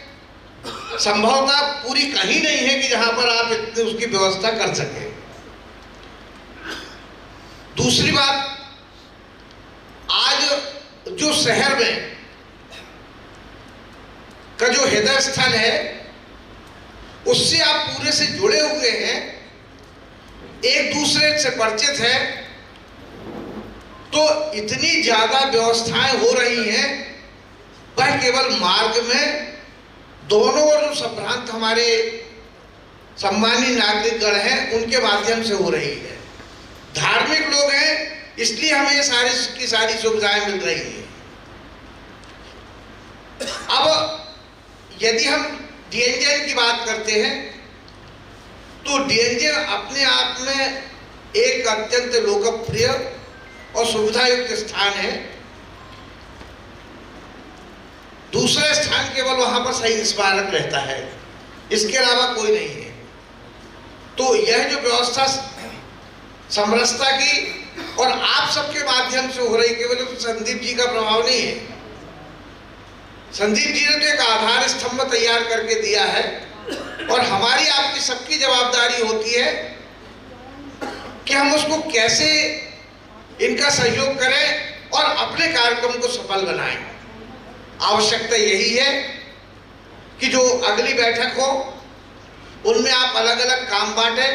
संभवतः पूरी कहीं नहीं है कि जहां पर आप इतनी उसकी व्यवस्था कर सकें। दूसरी बात, आज जो शहर में का जो हृदय स्थल है उससे आप पूरे से जुड़े हुए हैं, एक दूसरे से परिचित हैं, तो इतनी ज्यादा व्यवस्थाएं हो रही हैं, वह केवल मार्ग में दोनों ओर जो संभ्रांत हमारे सम्मानीय नागरिकगण हैं उनके माध्यम से हो रही है। धार्मिक लोग हैं इसलिए हमें ये सारी सुविधाएं मिल रही हैं। अब यदि हम डीएनजे की बात करते हैं तो डीएनजे अपने आप में एक अत्यंत लोकप्रिय और सुविधायुक्त स्थान है। दूसरा स्थान केवल वहां पर सही स्मारक रहता है, इसके अलावा कोई नहीं है। तो यह जो व्यवस्था समरसता की और आप सबके माध्यम से हो रही, केवल तो संदीप जी का प्रभाव नहीं है। संदीप जी ने तो एक आधार स्तंभ तैयार करके दिया है और हमारी आपकी सबकी जवाबदारी होती है कि हम उसको कैसे इनका सहयोग करें और अपने कार्यक्रम को सफल बनाएं। आवश्यकता यही है कि जो अगली बैठक हो उनमें आप अलग अलग काम बांटें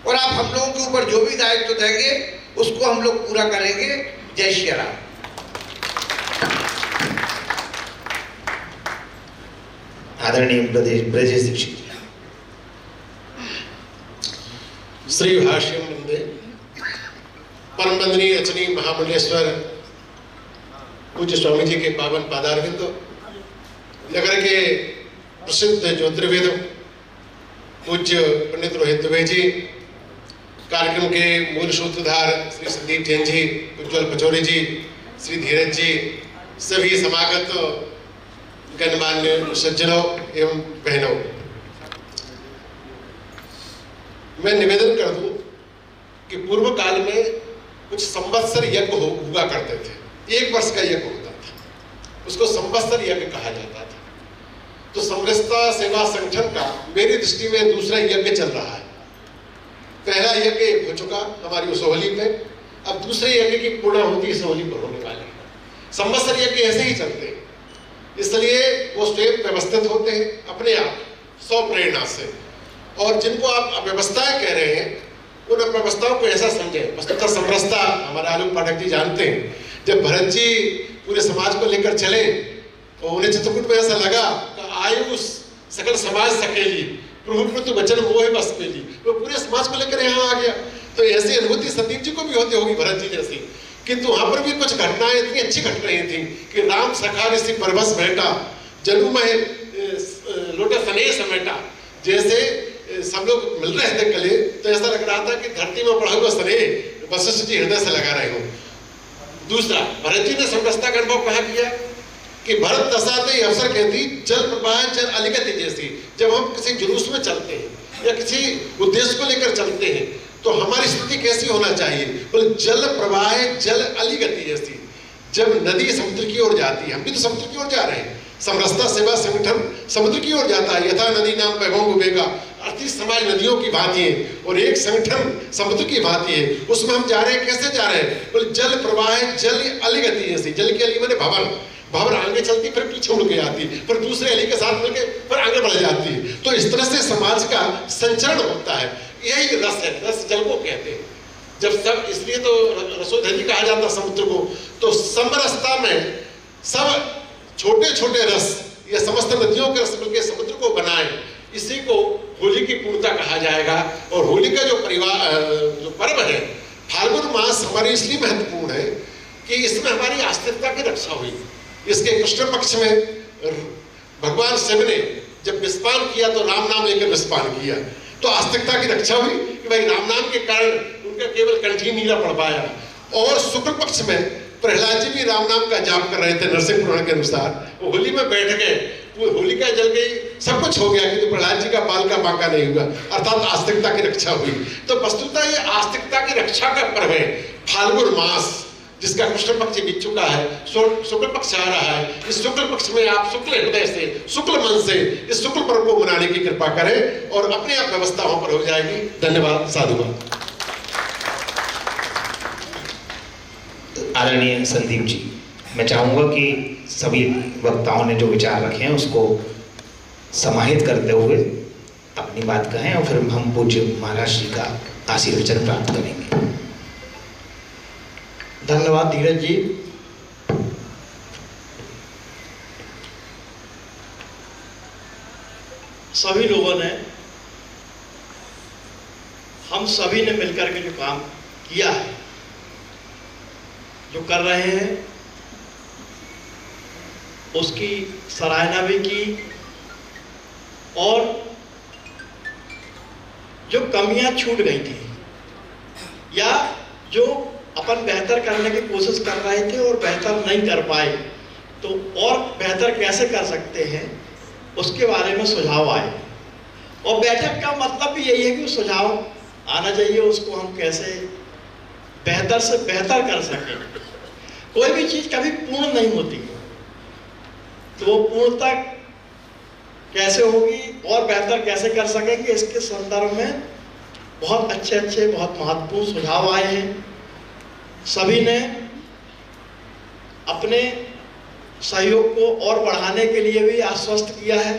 और आप हम लोगों के ऊपर जो भी दायित्व देंगे उसको हम लोग पूरा करेंगे। जय श्री राम। आदरणीय ब्रजेश दीक्षित श्री भाष्यम वंदे परम वंदनीय अचनी महामंडलेश्वर पूज्य स्वामी जी के पावन पादारविंद, नगर के प्रसिद्ध ज्योतिर्वेद पूज्य पंडित रोहित दुबे जी, कार्यक्रम के मूल सूत्रधार श्री संदीप जैन जी, उज्ज्वल पचौरी जी, श्री धीरज जी, सभी समागत गणमान्य सज्जनों एवं बहनों, मैं निवेदन कर दूं कि पूर्व काल में कुछ संवत्सर यज्ञ हुआ करते थे। 1 वर्ष का यज्ञ होता था, उसको संवत्सर यज्ञ कहा जाता था। तो समरसता सेवा संगठन का मेरी दृष्टि में दूसरा यज्ञ चल रहा है। पहला यज्ञ हो चुका हमारी उस होली पे, अब दूसरे यज्ञ की पूर्णाहुति इस होली पर होने वाली है। संवत्सर यज्ञ ऐसे ही चलते हैं, इसलिए वो स्वयं व्यवस्थित होते हैं अपने आप स्वप्रेरणा से। और जिनको आप अव्यवस्थाएं कह रहे हैं, उन अव्यवस्थाओं को ऐसा समझें। वस्तुतः समरसता हमारे आलोक पाठक जी जानते हैं, जब भरत जी पूरे समाज को लेकर चले और उन्हें चित्रकूट में ऐसा लगा कि आयु सकल समाज सकेली, प्रभु मृत्यु वचन मोह बस पेली, वो पूरे समाज को लेकर यहाँ आ गया। तो ऐसी अनुभूति संदीप जी को भी होती होगी भरत जी जैसी। किंतु वहां पर भी कुछ घटनाएं इतनी अच्छी घट रही थी कि राम सखा ऋषि परवश बैठा, जनु में लोटा स्नेह समेटा। जैसे सब लोग मिल रहे थे गले, तो ऐसा लग रहा था कि धरती में पड़ा हुआ स्नेह वशिष्ठ जी हृदय से लगा रहे हो। दूसरा, भरत जी ने समरसता का अनुभव कहाँ किया कि भरत दशाते अवसर कहती जल प्रवाह जल अलिगति जैसी। जब हम किसी जुलूस में चलते हैं या किसी उद्देश्य को लेकर चलते हैं तो हमारी स्थिति कैसी होना चाहिए? बोले जल प्रवाह जल अलिगति जैसी। जब नदी समुद्र की ओर जाती है, हम भी तो समुद्र की ओर जा रहे हैं, समरसता सेवा संगठन समुद्र की ओर जाता है। यथा नदी नाम वैभव उबेगा, अर्थी समाज नदियों की भांति है और एक संगठन समुद्र की भांति है। उसमें हम जा रहे हैं, कैसे जा रहे हैं? बोले जल प्रवाह जल अलिगति जैसी। जल की अली मैंने भवन, भवन आगे चलती फिर पीछे मुड़ के आती, फिर दूसरे अली के साथ मिलके फिर आगे बढ़ जाती है। तो इस तरह से समाज का संचरण होता है। यही रस है, रस जल को कहते हैं। जब सब, इसलिए तो रसोधरी कहा जाता समुद्र को। तो समरसता में सब छोटे छोटे रस या समस्त नदियों के रस मिलकर समुद्र को बनाए, इसी को होली की पूर्णता कहा जाएगा। और होली का जो पर्व है, फाल्गुन मास हमारे इसलिए महत्वपूर्ण है कि इसमें हमारी आस्तिकता की रक्षा हुई। इसके कृष्ण पक्ष में भगवान शिव ने जब विस्पान किया तो राम नाम लेकर विस्पान किया, तो आस्तिकता की रक्षा हुई कि भाई राम नाम के कारण उनका केवल कंठी नीला पड़ पाया। और शुक्ल पक्ष में प्रहलाद जी भी राम नाम का जाप कर रहे थे नरसिंह पुराण के अनुसार। वो होली में बैठ गए, होलिका जल गई, सब कुछ हो गया, किंतु प्रहलाद जी का बाल का बांका नहीं हुआ, अर्थात आस्तिकता की रक्षा हुई। तो वस्तुतः ये आस्तिकता की रक्षा का पर्व है फाल्गुन मास, जिसका कृष्ण पक्ष बीत चुका है, शुक्ल पक्ष आ रहा है। इस शुक्ल पक्ष में आप शुक्ल हृदय से, शुक्ल मन से इस शुक्ल पर्व को मनाने की कृपा करें और अपने आप व्यवस्था वहां पर हो जाएगी। धन्यवाद, साधुवाद। आदरणीय संदीप जी, मैं चाहूंगा कि सभी वक्ताओं ने जो विचार रखे हैं उसको समाहित करते हुए अपनी बात कहें और फिर हम पूज्य महाराज श्री का आशीर्वचन प्राप्त करेंगे। धन्यवाद धीरज जी। सभी लोगों ने, हम सभी ने मिलकर के जो काम किया है, जो कर रहे हैं, उसकी सराहना भी की और जो कमियां छूट गई थी या जो अपन बेहतर करने की कोशिश कर रहे थे और बेहतर नहीं कर पाए, तो और बेहतर कैसे कर सकते हैं उसके बारे में सुझाव आए। और बैठक का मतलब भी यही है कि सुझाव आना चाहिए, उसको हम कैसे बेहतर से बेहतर कर सकें। कोई भी चीज़ कभी पूर्ण नहीं होती, तो वो पूर्णता कैसे होगी और बेहतर कैसे कर सकेंगे, इसके संदर्भ में बहुत अच्छे अच्छे, बहुत महत्वपूर्ण सुझाव आए हैं। सभी ने अपने सहयोग को और बढ़ाने के लिए भी आश्वस्त किया है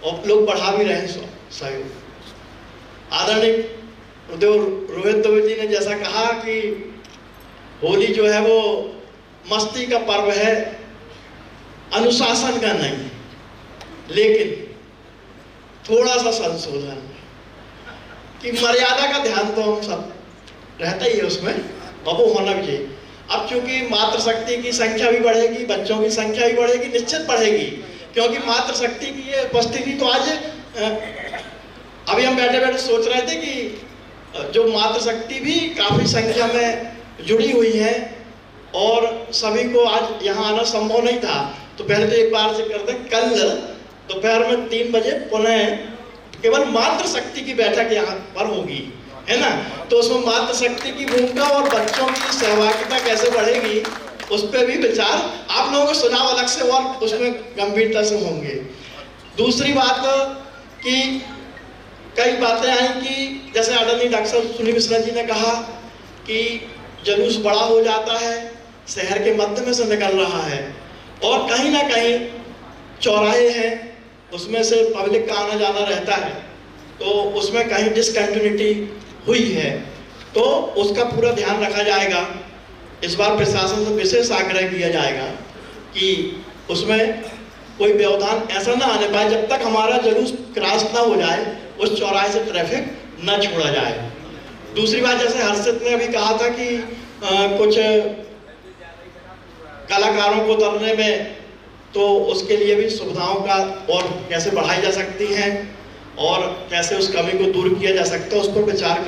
और लोग बढ़ा भी रहे हैं सहयोग। आदरणीय रोहित दुबे जी ने जैसा कहा कि होली जो है वो मस्ती का पर्व है, अनुशासन का नहीं, लेकिन थोड़ा सा संशोधन कि मर्यादा का ध्यान तो हम सब रहता ही है उसमें, और वो होना भी चाहिए। अब चूंकि मातृशक्ति की संख्या भी बढ़ेगी, बच्चों की संख्या भी बढ़ेगी, निश्चित बढ़ेगी, क्योंकि मातृशक्ति की ये उपस्थिति तो आज अभी हम बैठे बैठे सोच रहे थे कि जो मातृशक्ति भी काफ़ी संख्या में जुड़ी हुई है और सभी को आज यहाँ आना संभव नहीं था। तो पहले तो एक बार से करते, कल दोपहर में 3 बजे पुनः केवल मातृशक्ति की बैठक यहाँ पर होगी, है ना। तो उसमें मातृशक्ति की भूमिका और बच्चों की सहभागिता कैसे बढ़ेगी उस पर भी विचार, आप लोगों के सुझाव अलग से और उसमें गंभीरता से होंगे। दूसरी बात कि कई बातें आई कि जैसे आदरणीय डॉक्टर सुनील मिश्रा जी ने कहा कि जुलूस बड़ा हो जाता है, शहर के मध्य में से निकल रहा है और कहीं ना कहीं चौराहे हैं, उसमें से पब्लिक का आना जाना रहता है, तो उसमें कहीं डिसकंटिन्यूटी हुई है, तो उसका पूरा ध्यान रखा जाएगा। इस बार प्रशासन से विशेष आग्रह किया जाएगा कि उसमें कोई व्यवधान ऐसा ना आने पाए जब तक हमारा जुलूस क्रॉस ना हो जाए, उस चौराहे से ट्रैफिक न छोड़ा जाए। दूसरी बात, जैसे हर्षित ने अभी कहा था कि कुछ कलाकारों को उतरने में, तो उसके लिए भी सुविधाओं का और कैसे बढ़ाई जा सकती हैं और कैसे उस कमी को दूर किया जा सकता है, उस पर विचार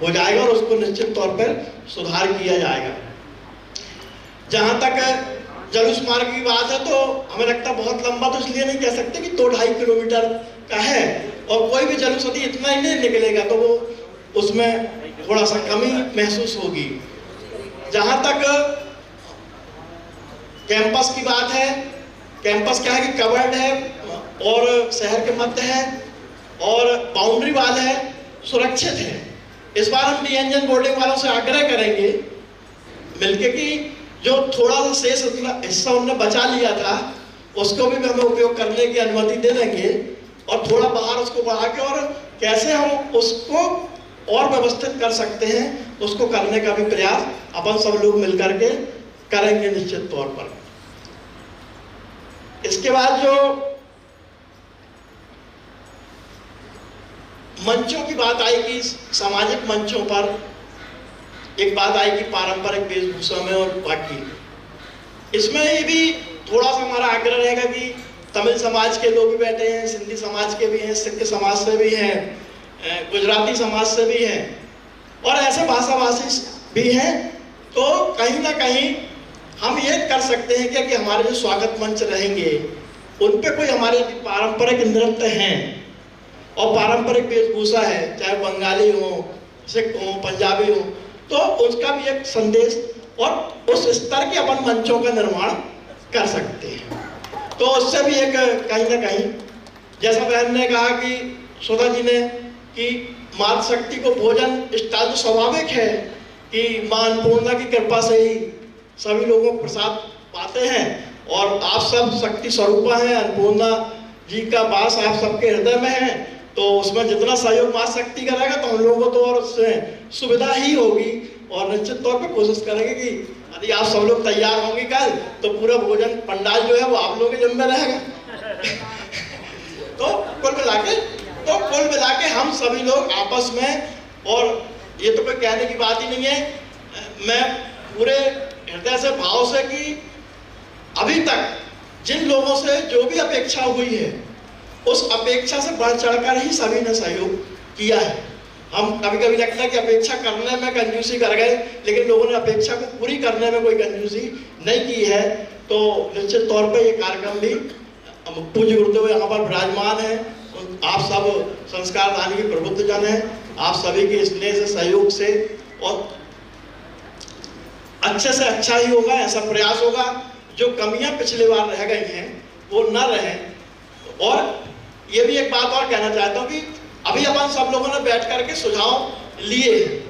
हो जाएगा और उसको निश्चित तौर पर सुधार किया जाएगा। जहाँ तक जुलूस मार्ग की बात है, तो हमें लगता है बहुत लंबा तो इसलिए नहीं कह सकते कि 2-2.5 किलोमीटर का है, और कोई भी जुलूस यदि इतना ही नहीं निकलेगा तो वो उसमें थोड़ा सा कमी महसूस होगी। जहाँ तक कैंपस की बात है, कैंपस क्या है कि कवर्ड है और शहर के मध्य है और बाउंड्री वाल है, सुरक्षित है। इस बार हम डी-इंजन बोर्डिंग वालों से आग्रह करेंगे मिलके कि जो थोड़ा सा शेष हिस्सा उन्होंने बचा लिया था, उसको भी हमें उपयोग करने की अनुमति दे देंगे और थोड़ा बाहर उसको बढ़ा के और कैसे हम उसको और व्यवस्थित कर सकते हैं, उसको करने का भी प्रयास अपन सब लोग मिलकर के करेंगे निश्चित तौर पर। इसके बाद जो मंचों की बात आई कि सामाजिक मंचों पर एक बात आई कि पारंपरिक वेशभूषा में और बाकी, इसमें ये भी थोड़ा सा हमारा आग्रह रहेगा कि तमिल समाज के लोग भी बैठे हैं, सिंधी समाज के भी हैं, सिख समाज से भी हैं, गुजराती समाज से भी हैं और ऐसे भाषाभाषी भी हैं। तो कहीं ना कहीं हम ये कर सकते हैं कि हमारे जो स्वागत मंच रहेंगे उन पे कोई हमारे पारंपरिक नृत्य हैं और पारंपरिक वेशभूषा है, चाहे बंगाली हो, सिख हो, पंजाबी हो, तो उसका भी एक संदेश और उस स्तर के अपन मंचों का निर्माण कर सकते हैं। तो उससे भी एक कहीं ना कहीं, जैसा बहन ने कहा कि सुधा जी ने, कि मातृशक्ति को भोजन स्टार्ट स्वाभाविक है कि मां अन्नपूर्णा की कृपा से ही सभी लोगों को प्रसाद पाते हैं और आप सब शक्ति स्वरूपा हैं, अन्नपूर्णा जी का वास आप सबके हृदय में है, तो उसमें जितना सहयोग मां शक्ति करेगा तो हम लोगों को तो और उससे सुविधा ही होगी और निश्चित तौर पे कोशिश करेंगे कि यदि आप सब लोग तैयार होंगे कल तो पूरा भोजन पंडाल जो है वो आप लोगों के जिम्मे रहेगा। तो कुल मिला के हम सभी लोग आपस में, और ये तो कोई कहने की बात ही नहीं है, मैं पूरे हृदय से भाव से कि अभी तक जिन लोगों से जो भी अपेक्षा हुई है उस अपेक्षा से बढ़ चढ़कर ही सभी ने सहयोग किया है। हम कभी कभी लगता है कि अपेक्षा करने में कंजूसी कर गए, लेकिन लोगों ने अपेक्षा को पूरी करने में कोई कंजूसी नहीं की है। तो निश्चित तौर पे ये कार्यक्रम भी पूज्य गुरुदेव यहाँ पर विराजमान है, आप सब संस्कार दानी के प्रबुद्ध जन हैं, आप सभी के स्नेह से, सहयोग से और अच्छे से अच्छा ही होगा, ऐसा प्रयास होगा। जो कमियां पिछले बार रह गई हैं वो न रहें। और ये भी एक बात और कहना चाहता हूँ कि अभी अपन सब लोगों ने बैठ करके सुझाव लिए हैं,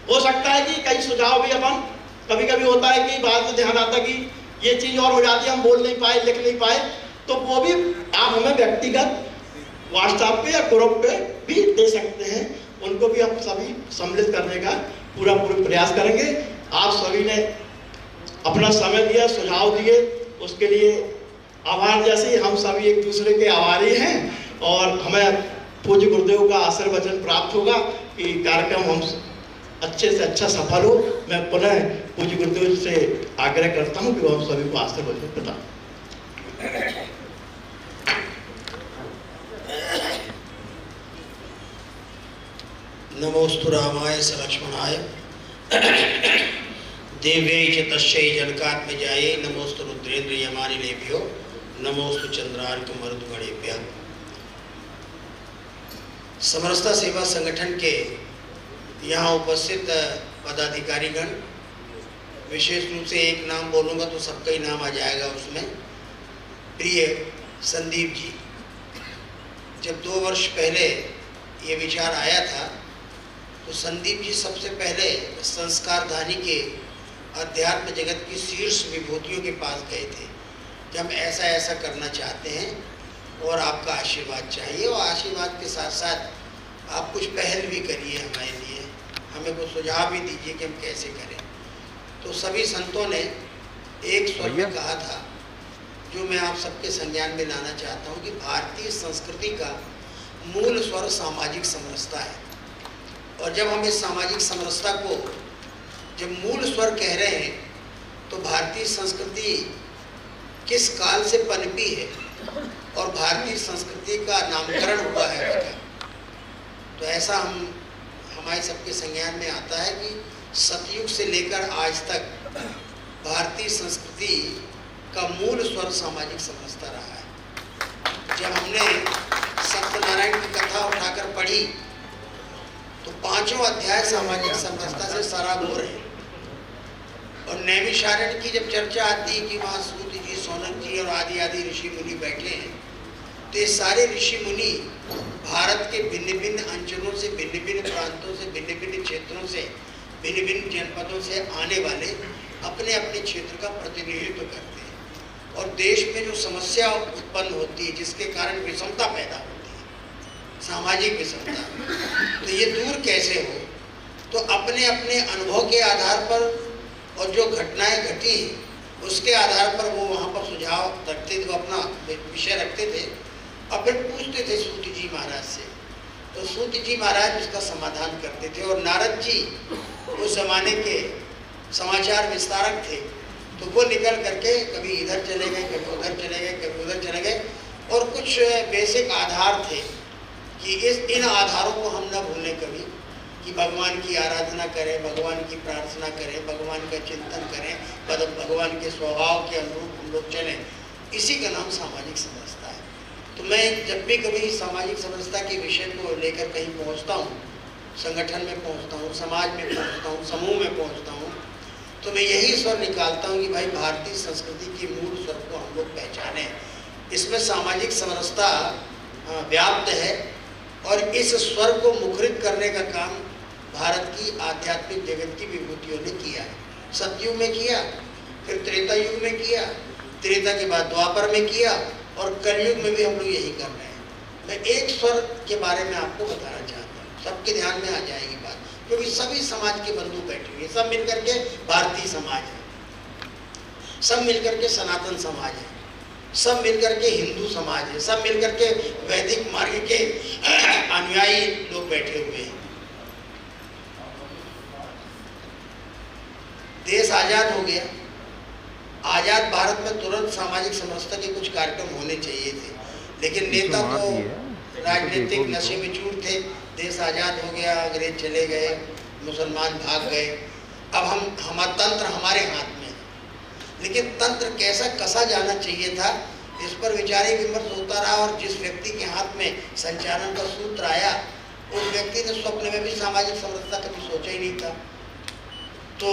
हो सकता है कि कई सुझाव भी अपन कभी कभी होता है कि बाद में ध्यान आता कि ये चीज और हो जाती है, हम बोल नहीं पाए, लिख नहीं पाए, तो वो भी आप हमें व्यक्तिगत व्हाट्सएप पे या ग्रुप पे भी दे सकते हैं, उनको भी हम सभी सम्मिलित करने का पूरा प्रयास करेंगे। आप सभी ने अपना समय दिया, सुझाव दिए, उसके लिए आभार। जैसे ही हम सभी एक दूसरे के आभारी हैं और हमें पूज्य गुरुदेव का आशीर्वचन प्राप्त होगा कि कार्यक्रम हम अच्छे से अच्छा सफल हो। मैं पुनः पूज्य गुरुदेव से आग्रह करता हूं कि वो हम सभी को आशीर्वचन प्रदान। नमोस्तु रामाय स लक्ष्मणाय देव्यै च तस्यै जनकात्मजायै नमोस्तु रुद्रेन्द्र यमानिलेभ्यो नमोस्तु चंद्रार्क मरुद्गणेभ्यः। समरसता सेवा संगठन के यहाँ उपस्थित पदाधिकारीगण, विशेष रूप से एक नाम बोलूँगा तो सबका ही नाम आ जाएगा उसमें, प्रिय संदीप जी, जब 2 वर्ष पहले ये विचार आया था तो संदीप जी सबसे पहले संस्कारधानी के अध्यात्म जगत की शीर्ष विभूतियों के पास गए थे कि हम ऐसा ऐसा करना चाहते हैं और आपका आशीर्वाद चाहिए, और आशीर्वाद के साथ साथ आप कुछ पहल भी करिए हमारे लिए, हमें कुछ सुझाव भी दीजिए कि हम कैसे करें। तो सभी संतों ने एक स्वर में कहा था, जो मैं आप सबके संज्ञान में लाना चाहता हूँ कि भारतीय संस्कृति का मूल स्वर सामाजिक समरसता है। और जब हम इस सामाजिक समरसता को जब मूल स्वर कह रहे हैं तो भारतीय संस्कृति किस काल से पनपी है और भारतीय संस्कृति का नामकरण हुआ है उसका, तो ऐसा हमारे सबके संज्ञान में आता है कि सतयुग से लेकर आज तक भारतीय संस्कृति का मूल स्वर सामाजिक समरसता रहा है। जब हमने सत्यनारायण की कथा उठाकर पढ़ी तो 5वां अध्याय सामाजिक समरसता से सराबोर है, और नैमिषारण्य की जब चर्चा आती है कि वहाँ सूत जी, सोनक जी और आदि आदि ऋषि मुनि बैठे हैं, तो ये सारे ऋषि मुनि भारत के भिन्न भिन्न अंचलों से, भिन्न भिन्न प्रांतों से, भिन्न भिन्न क्षेत्रों से, भिन्न भिन्न जनपदों से आने वाले अपने अपने क्षेत्र का प्रतिनिधित्व करते हैं। और देश में जो समस्या उत्पन्न होती है जिसके कारण विषमता पैदा होती है, सामाजिक विषमता, तो ये दूर कैसे हो, तो अपने अपने अनुभव के आधार पर और जो घटनाएं घटी उसके आधार पर वो वहाँ पर सुझाव रखते थे, वो अपना विषय रखते थे और फिर पूछते थे सूत जी महाराज से, तो सूत जी महाराज उसका समाधान करते थे। और नारद जी उस जमाने के समाचार विस्तारक थे, तो वो निकल करके कभी इधर चले गए, कभी उधर चले गए, कभी उधर चले गए, और कुछ बेसिक आधार थे कि इन आधारों को हम न भूलें कभी, कि भगवान की आराधना करें, भगवान की प्रार्थना करें, भगवान का चिंतन करें, भगवान के स्वभाव के अनुरूप हम लोग चलें। इसी का नाम सामाजिक समरसता है। तो मैं जब भी कभी सामाजिक समरसता के विषय को लेकर कहीं पहुंचता हूं, संगठन में पहुंचता हूं, समाज में पहुंचता हूं, समूह में पहुंचता हूं, तो मैं यही स्वर निकालता हूं कि भाई भारतीय संस्कृति की मूल स्वर को हम लोग पहचानें। इसमें सामाजिक समरसता व्याप्त है और इस स्वर को मुखरित करने का काम भारत की आध्यात्मिक जगत की विभूतियों ने किया है। सतयुग में किया, फिर त्रेता युग में किया, त्रेता के बाद द्वापर में किया, और कलयुग में भी हम लोग यही कर रहे हैं। मैं एक स्वर के बारे में आपको बताना चाहता हूँ, सबके ध्यान में आ जाएगी बात, क्योंकि सभी समाज के बंधु बैठे हुए, सब मिलकर के भारतीय समाज है, सब मिलकर के सनातन समाज है, सब मिलकर के हिंदू समाज है, सब मिलकर के वैदिक मार्ग के अनुयायी लोग बैठे हुए हैं। देश आजाद हो गया, आजाद भारत में तुरंत सामाजिक समरसता के कुछ कार्यक्रम होने चाहिए थे, लेकिन नेता तो राजनीतिक नशे में चूर थे। देश आजाद हो गया, अंग्रेज चले गए, मुसलमान भाग गए, अब हमारा तंत्र हमारे हाथ में है, लेकिन तंत्र कैसा कसा जाना चाहिए था इस पर विचार विमर्श होता रहा। और जिस व्यक्ति के हाथ में संचालन का सूत्र आया, उस व्यक्ति ने स्वप्न में भी सामाजिक समरसता कभी सोचा ही नहीं था। तो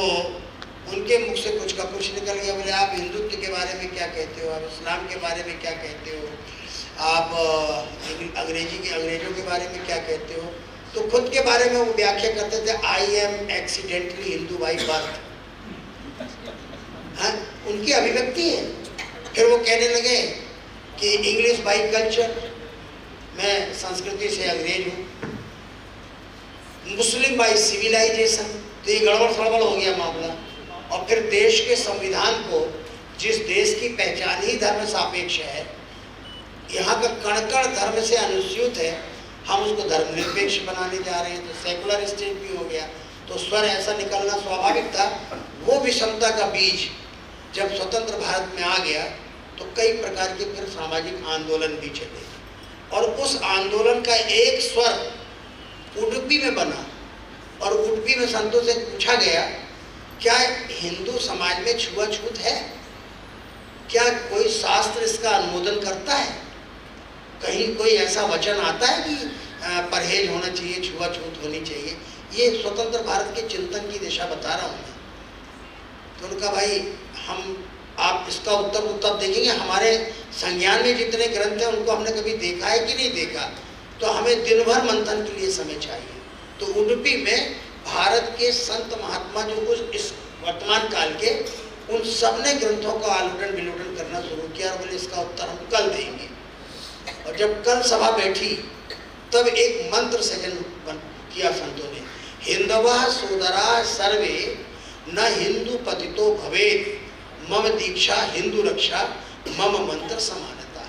उनके मुख से कुछ का कुछ निकल गया। बोले आप हिंदुत्व के बारे में क्या कहते हो, आप इस्लाम के बारे में क्या कहते हो, आप अंग्रेजों के बारे में क्या कहते हो। तो खुद के बारे में वो व्याख्या करते थे, I am accidentally Hindu by birth. हाँ, उनकी अभिव्यक्ति है। फिर वो कहने लगे कि इंग्लिश बाई कल्चर, मैं संस्कृति से अंग्रेज हूँ। मुस्लिम बाई सिविलाइजेशन, तो ये गड़बड़ सड़बड़ हो गया मामला। और फिर देश के संविधान को, जिस देश की पहचान ही धर्म सापेक्ष है, यहाँ का कण-कण धर्म से अनुस्यूत है, हम उसको धर्मनिरपेक्ष बनाने जा रहे हैं, तो सेकुलर स्टेट भी हो गया। तो स्वर ऐसा निकलना स्वाभाविक था। वो विषमता का बीज जब स्वतंत्र भारत में आ गया तो कई प्रकार के फिर सामाजिक आंदोलन भी चले, और उस आंदोलन का एक स्वर उडुपी में बना। और उडुपी में संतों से पूछा गया, क्या हिंदू समाज में छुआछूत है? क्या कोई शास्त्र इसका अनुमोदन करता है? कहीं कोई ऐसा वचन आता है कि परहेज होना चाहिए, छुआछूत होनी चाहिए? ये स्वतंत्र भारत के चिंतन की दिशा बता रहा हूँ मैं। तो उनका भाई आप इसका उत्तर देखेंगे, हमारे संज्ञान में जितने ग्रंथ हैं उनको हमने कभी देखा है कि नहीं देखा, तो हमें दिन भर मंथन के लिए समय चाहिए। तो उडुपी में भारत के संत महात्मा जो कुछ इस वर्तमान काल के, उन सब ने ग्रंथों का आलोडन विलोडन करना शुरू किया और बोले इसका उत्तर हम कल देंगे। और जब कल सभा बैठी तब एक मंत्र सृजन किया संतों ने, हिंदवा सोदरा सर्वे न हिंदू पतितो भवेत, मम दीक्षा हिंदू रक्षा, मम मंत्र समानता।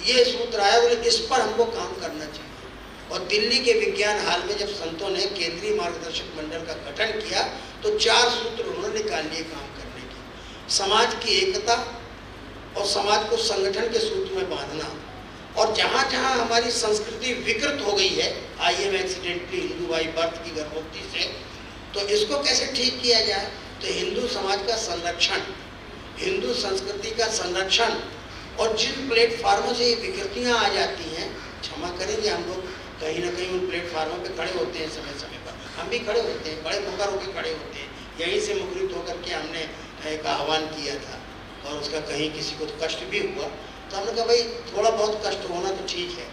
ये सूत्र आया, बोले इस पर हमको काम करना चाहिए। और दिल्ली के विज्ञान हाल में जब संतों ने केंद्रीय मार्गदर्शक मंडल का गठन किया तो 4 सूत्र उन्होंने निकाल लिए काम करने की। समाज की एकता और समाज को संगठन के सूत्र में बांधना, और जहाँ जहाँ हमारी संस्कृति विकृत हो गई है, I am accidentally Hindu by birth की गर्भोक्ति से, तो इसको कैसे ठीक किया जाए। तो हिंदू समाज का संरक्षण, हिंदू संस्कृति का संरक्षण, और जिन प्लेटफार्मों से ये विकृतियाँ आ जाती हैं, क्षमा करेंगे हम लोग कहीं ना कहीं उन प्लेटफार्मों पे खड़े होते हैं समय समय पर, हम भी खड़े होते हैं, बड़े मुखर होकर खड़े होते हैं। यहीं से मुखरित होकर के हमने एक आह्वान किया था और उसका कहीं किसी को कष्ट भी हुआ, तो हमने कहा भाई थोड़ा बहुत कष्ट होना तो ठीक है।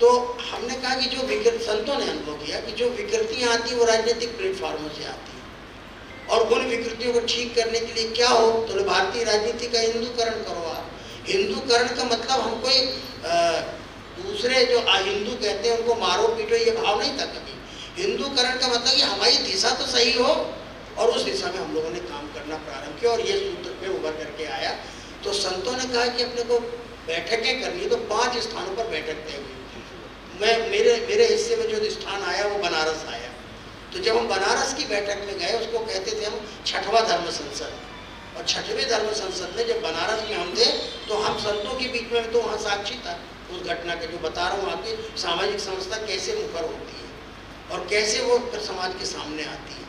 तो हमने कहा कि जो संतों ने अनुभव किया कि जो विकृतियाँ आती हैं वो राजनीतिक प्लेटफार्मों से आती हैं, और उन विकृतियों को ठीक करने के लिए क्या हो, तो भारतीय राजनीति का हिंदूकरण करो आप। हिंदूकरण का मतलब हम कोई दूसरे जो अहिंदू कहते हैं उनको मारो पीटो, ये भाव नहीं था कभी। हिंदूकरण का मतलब कि हमारी दिशा तो सही हो, और उस दिशा में हम लोगों ने काम करना प्रारंभ किया, और ये सूत्र पे उभर करके आया। तो संतों ने कहा कि अपने को बैठकें करनी है, तो 5 स्थानों पर बैठक तय हुई। मेरे हिस्से में जो स्थान आया वो बनारस आया। तो जब हम बनारस की बैठक में गए, उसको कहते थे हम 6वां धर्म संसद, और 6वें धर्म संसद में जब बनारस में हम थे तो हम संतों के बीच में तो वहाँ साक्षी था उस घटना के, जो बता रहा हूँ आपकी सामाजिक संस्था कैसे मुखर होती है और कैसे वो फिर समाज के सामने आती है,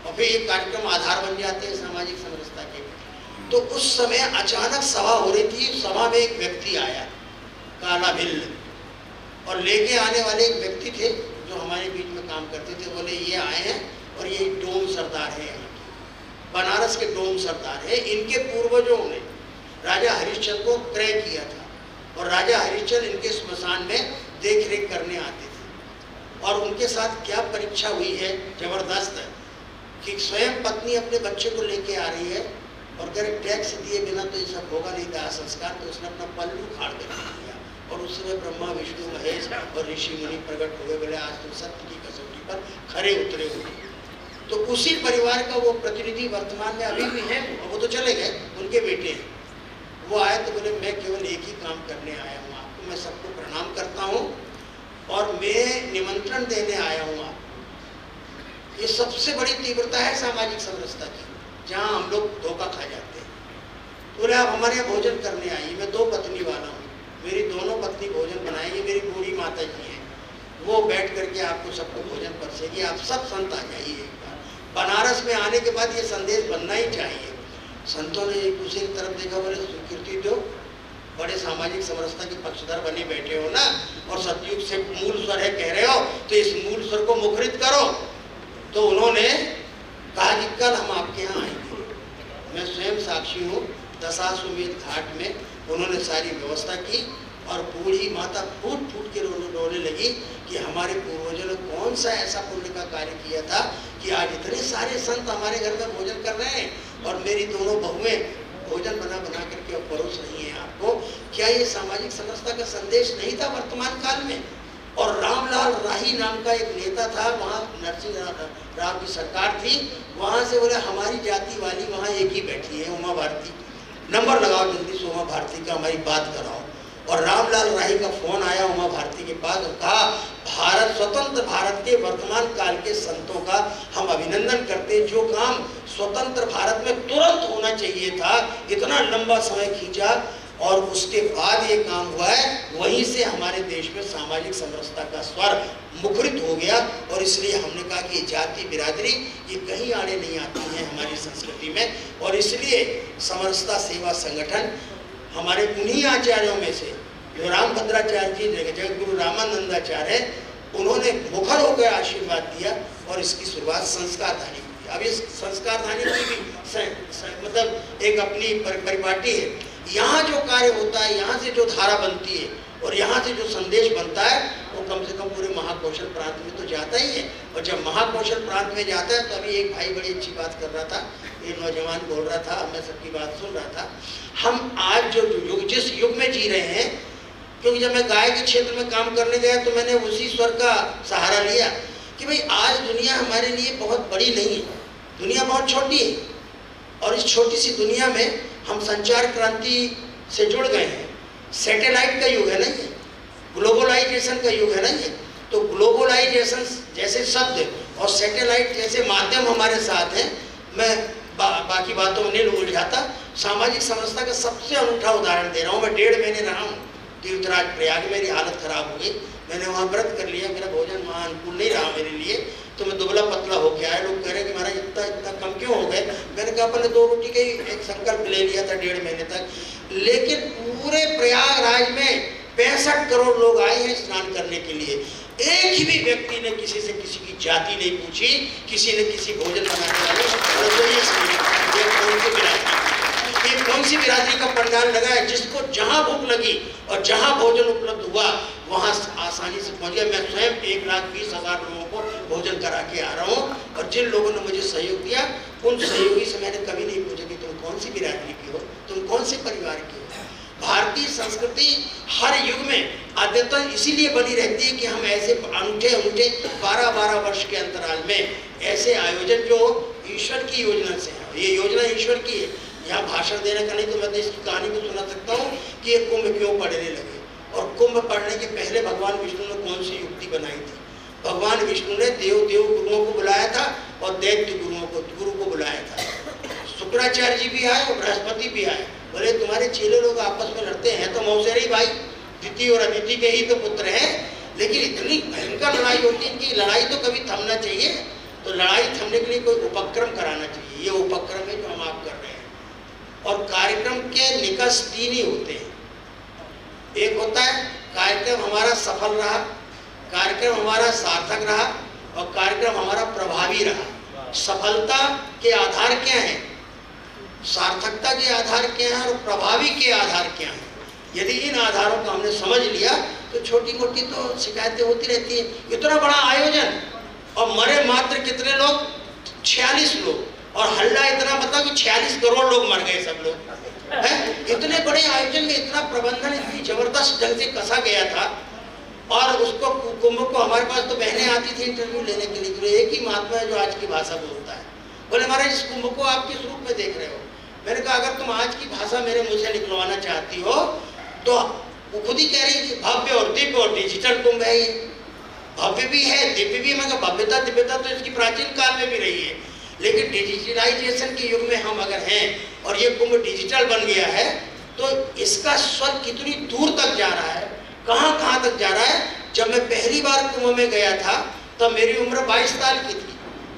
और फिर एक कार्यक्रम आधार बन जाते हैं सामाजिक समरसता के। तो उस समय अचानक सभा हो रही थी, सभा में एक व्यक्ति आया काला भिल्ल, और लेके आने वाले एक व्यक्ति थे जो हमारे बीच में काम करते थे। बोले ये आए हैं और ये डोम सरदार है, यहाँ के बनारस के डोम सरदार है। इनके पूर्वजों ने राजा हरिश्चंद्र को क्रय किया था, और राजा हरिश्चंद्र इनके स्मशान में देख रेख करने आते थे। और उनके साथ क्या परीक्षा हुई है जबरदस्त, कि स्वयं पत्नी अपने बच्चे को लेके आ रही है, और अगर टैक्स दिए बिना तो ये सब होगा नहीं दाह संस्कार, तो उसने अपना पल्लू खाड़ कर दिया। और उस समय ब्रह्मा विष्णु महेश और ऋषि मुनि प्रकट हुए, बोले आज तुम सत्य की कसौटी पर खरे उतरे हुए। तो उसी परिवार का वो प्रतिनिधि वर्तमान में अभी भी है, और वो तो चले गए, उनके बेटे हैं। वो आए तो बोले मैं केवल एक ही काम करने आया हूँ आपको, मैं सबको प्रणाम करता हूँ और मैं निमंत्रण देने आया हूँ आपको। ये सबसे बड़ी तीव्रता है सामाजिक समरसता की, जहाँ हम लोग धोखा खा जाते हैं। बोले आप हमारे यहाँ भोजन करने आइए, मैं 2 पत्नी वाला हूँ, मेरी दोनों पत्नी भोजन बनाएंगी, मेरी बूढ़ी माता जी हैं, वो बैठ करके आपको सबको भोजन परसेगी, आप सब संत आ जाइए एक बार। बनारस में आने के बाद ये संदेश बनना ही चाहिए। संतों ने एक दूसरे की तरफ देखा, बोले स्वीकृति दो, बड़े सामाजिक समरसता के पक्षधर बने बैठे हो ना, और सतयुग से मूल स्वर है कह रहे हो, तो इस मूल स्वर को मुखरित करो। तो उन्होंने कहा कि कल हम आपके यहाँ आएंगे। मैं स्वयं साक्षी हूँ, दशाश्वमेध घाट में उन्होंने सारी व्यवस्था की, और बूढ़ी माता फूट फूट के रोने लगी कि हमारे पूर्वजों ने कौन सा ऐसा पुण्य का कार्य किया था कि आज इतने सारे संत हमारे घर में भोजन कर रहे हैं, और मेरी दोनों बहुएं भोजन बना बना करके परोस रही हैं आपको। क्या ये सामाजिक समरसता का संदेश नहीं था वर्तमान काल में? और रामलाल राही नाम का एक नेता था, वहाँ नरसिंह राव की सरकार थी, वहाँ से बोले हमारी जाति वाली वहाँ एक ही बैठी है, उमा भारती, नंबर लगाओ जल्दी से उमा भारती का, हमारी बात कराओ। और रामलाल राही का फोन आया उमा भारती के पास, और कहा भारत स्वतंत्र भारत के वर्तमान काल के संतों का हम अभिनंदन करते, जो काम स्वतंत्र भारत में तुरंत होना चाहिए था, इतना लंबा समय खींचा, और उसके बाद ये काम हुआ है। वहीं से हमारे देश में सामाजिक समरसता का स्वर मुखरित हो गया, और इसलिए हमने कहा कि जाति बिरादरी ये कहीं आड़े नहीं आती है हमारी संस्कृति में। और इसलिए समरसता सेवा संगठन हमारे उन्हीं आचार्यों में से जो रामभद्राचार्य जी जगत गुरु रामानंदाचार्य, उन्होंने मुखर होकर आशीर्वाद दिया, और इसकी शुरुआत संस्कारधानी हुई। अभी संस्कारधानी की भी मतलब एक अपनी परिपाटी है। यहाँ जो कार्य होता है, यहाँ से जो धारा बनती है और यहाँ से जो संदेश बनता है वो कम से कम पूरे महाकौशल प्रांत में तो जाता ही है। और जब महाकौशल प्रांत में जाता है तो अभी एक भाई बड़ी अच्छी बात कर रहा था, ये नौजवान बोल रहा था, मैं सबकी बात सुन रहा था। हम आज जो युग, जिस युग में जी रहे हैं, क्योंकि जब मैं गाय के क्षेत्र में काम करने गया तो मैंने उसी स्वर का सहारा लिया कि भाई आज दुनिया हमारे लिए बहुत बड़ी नहीं है, दुनिया बहुत छोटी है। और इस छोटी सी दुनिया में हम संचार क्रांति से जुड़ गए हैं। सैटेलाइट का युग है ना ये, ग्लोबलाइजेशन का युग है ना ये। तो ग्लोबलाइजेशन जैसे शब्द और सैटेलाइट जैसे माध्यम हमारे साथ हैं। मैं बाकी बातों में नहीं उलझाता। सामाजिक समरसता का सबसे अनूठा उदाहरण दे रहा हूँ। मैं 1.5 महीने रहा हूँ तीर्थराज प्रयाग, मेरी हालत खराब हो गई। मैंने वहाँ व्रत कर लिया, मेरा भोजन वहाँ अनुकूल नहीं रहा मेरे लिए, तो मैं दुबला पतला होके आया। लोग कह रहे कि महाराज इतना कम क्यों हो गए? मैंने कहा अपने 2 रोटी का ही एक संकल्प ले लिया था 1.5 महीने तक। लेकिन पूरे प्रयागराज में 65 करोड़ लोग आए हैं स्नान करने के लिए। एक भी व्यक्ति ने किसी से किसी की जाति नहीं पूछी, किसी ने किसी भोजन बनाने वाले ये कौन सी बिरादरी का पंडाल लगा है जिसको जहां भूख लगी और जहां भोजन उपलब्ध हुआ वहां आसानी से पहुंच गया। मैं स्वयं 1,20,000 लोगों को भोजन करा के आ रहा हूं। और जिन लोगों ने मुझे सहयोग दिया उन सहयोगी से मैंने कभी नहीं पूछा कि तुम कौन सी बिरादरी की हो, तुम कौन से परिवार की हो। भारतीय संस्कृति हर युग में अद्यतन इसीलिए बनी रहती है कि हम ऐसे अनूठे 12-12 वर्ष के अंतराल में ऐसे आयोजन जो ईश्वर की योजना से है, ये योजना ईश्वर की है। यहाँ भाषण देने का नहीं तो मैं इसकी कहानी भी सुना सकता हूँ कि ये कुंभ क्यों पढ़ने लगे। और कुंभ पढ़ने के पहले भगवान विष्णु ने कौन सी युक्ति बनाई थी? भगवान विष्णु ने देव गुरुओं को बुलाया था और दैत्य गुरु को बुलाया था। शुक्राचार्य जी भी आए और बृहस्पति भी आए। बोले तुम्हारे चेले लोग आपस में लड़ते हैं तो मौसेरी भाई दिति और अदिति के ही तो पुत्र हैं, लेकिन इतनी भयंकर लड़ाई होती है, इनकी लड़ाई तो कभी थमना चाहिए। तो लड़ाई थमने के लिए कोई उपक्रम कराना चाहिए। ये उपक्रम है जो हम आप कर रहे हैं। और कार्यक्रम के निकष 3 ही होते हैं। एक होता है कार्यक्रम हमारा सफल रहा, कार्यक्रम हमारा सार्थक रहा और कार्यक्रम हमारा प्रभावी रहा। सफलता के आधार क्या हैं, सार्थकता के आधार क्या हैं और प्रभावी के आधार क्या हैं? यदि इन आधारों को हमने समझ लिया तो छोटी मोटी तो शिकायतें होती रहती हैं। इतना बड़ा आयोजन और मरे मात्र कितने लोग? 46 लोग। और हल्ला इतना मतलब कि 46 करोड़ लोग मर गए सब लोग हैं। इतने बड़े आयोजन में इतना प्रबंधन इतनी जबरदस्त ढंग से कसा गया था। और उसको कुंभ को हमारे पास तो बहनें आती थी इंटरव्यू लेने के लिए। एक ही महात्मा है जो आज की भाषा बोलता है। बोले महाराज इस कुंभ को आप किस रूप में देख रहे हो? मैंने कहा अगर तुम आज की भाषा मेरे मुंह से निकलवाना चाहती हो तो वो खुद ही कह रही थी भव्य और दिव्य और डिजिटल कुंभ है ये। भव्य भी है, दिव्य भी है, मगर भव्यता दिव्यता तो इसकी प्राचीन काल में भी रही है। लेकिन डिजिटलाइजेशन के युग में हम अगर हैं और ये कुंभ डिजिटल बन गया है तो इसका स्वर कितनी दूर तक जा रहा है, कहाँ तक जा रहा है। जब मैं पहली बार कुंभ में गया था तब मेरी उम्र 22 साल की थी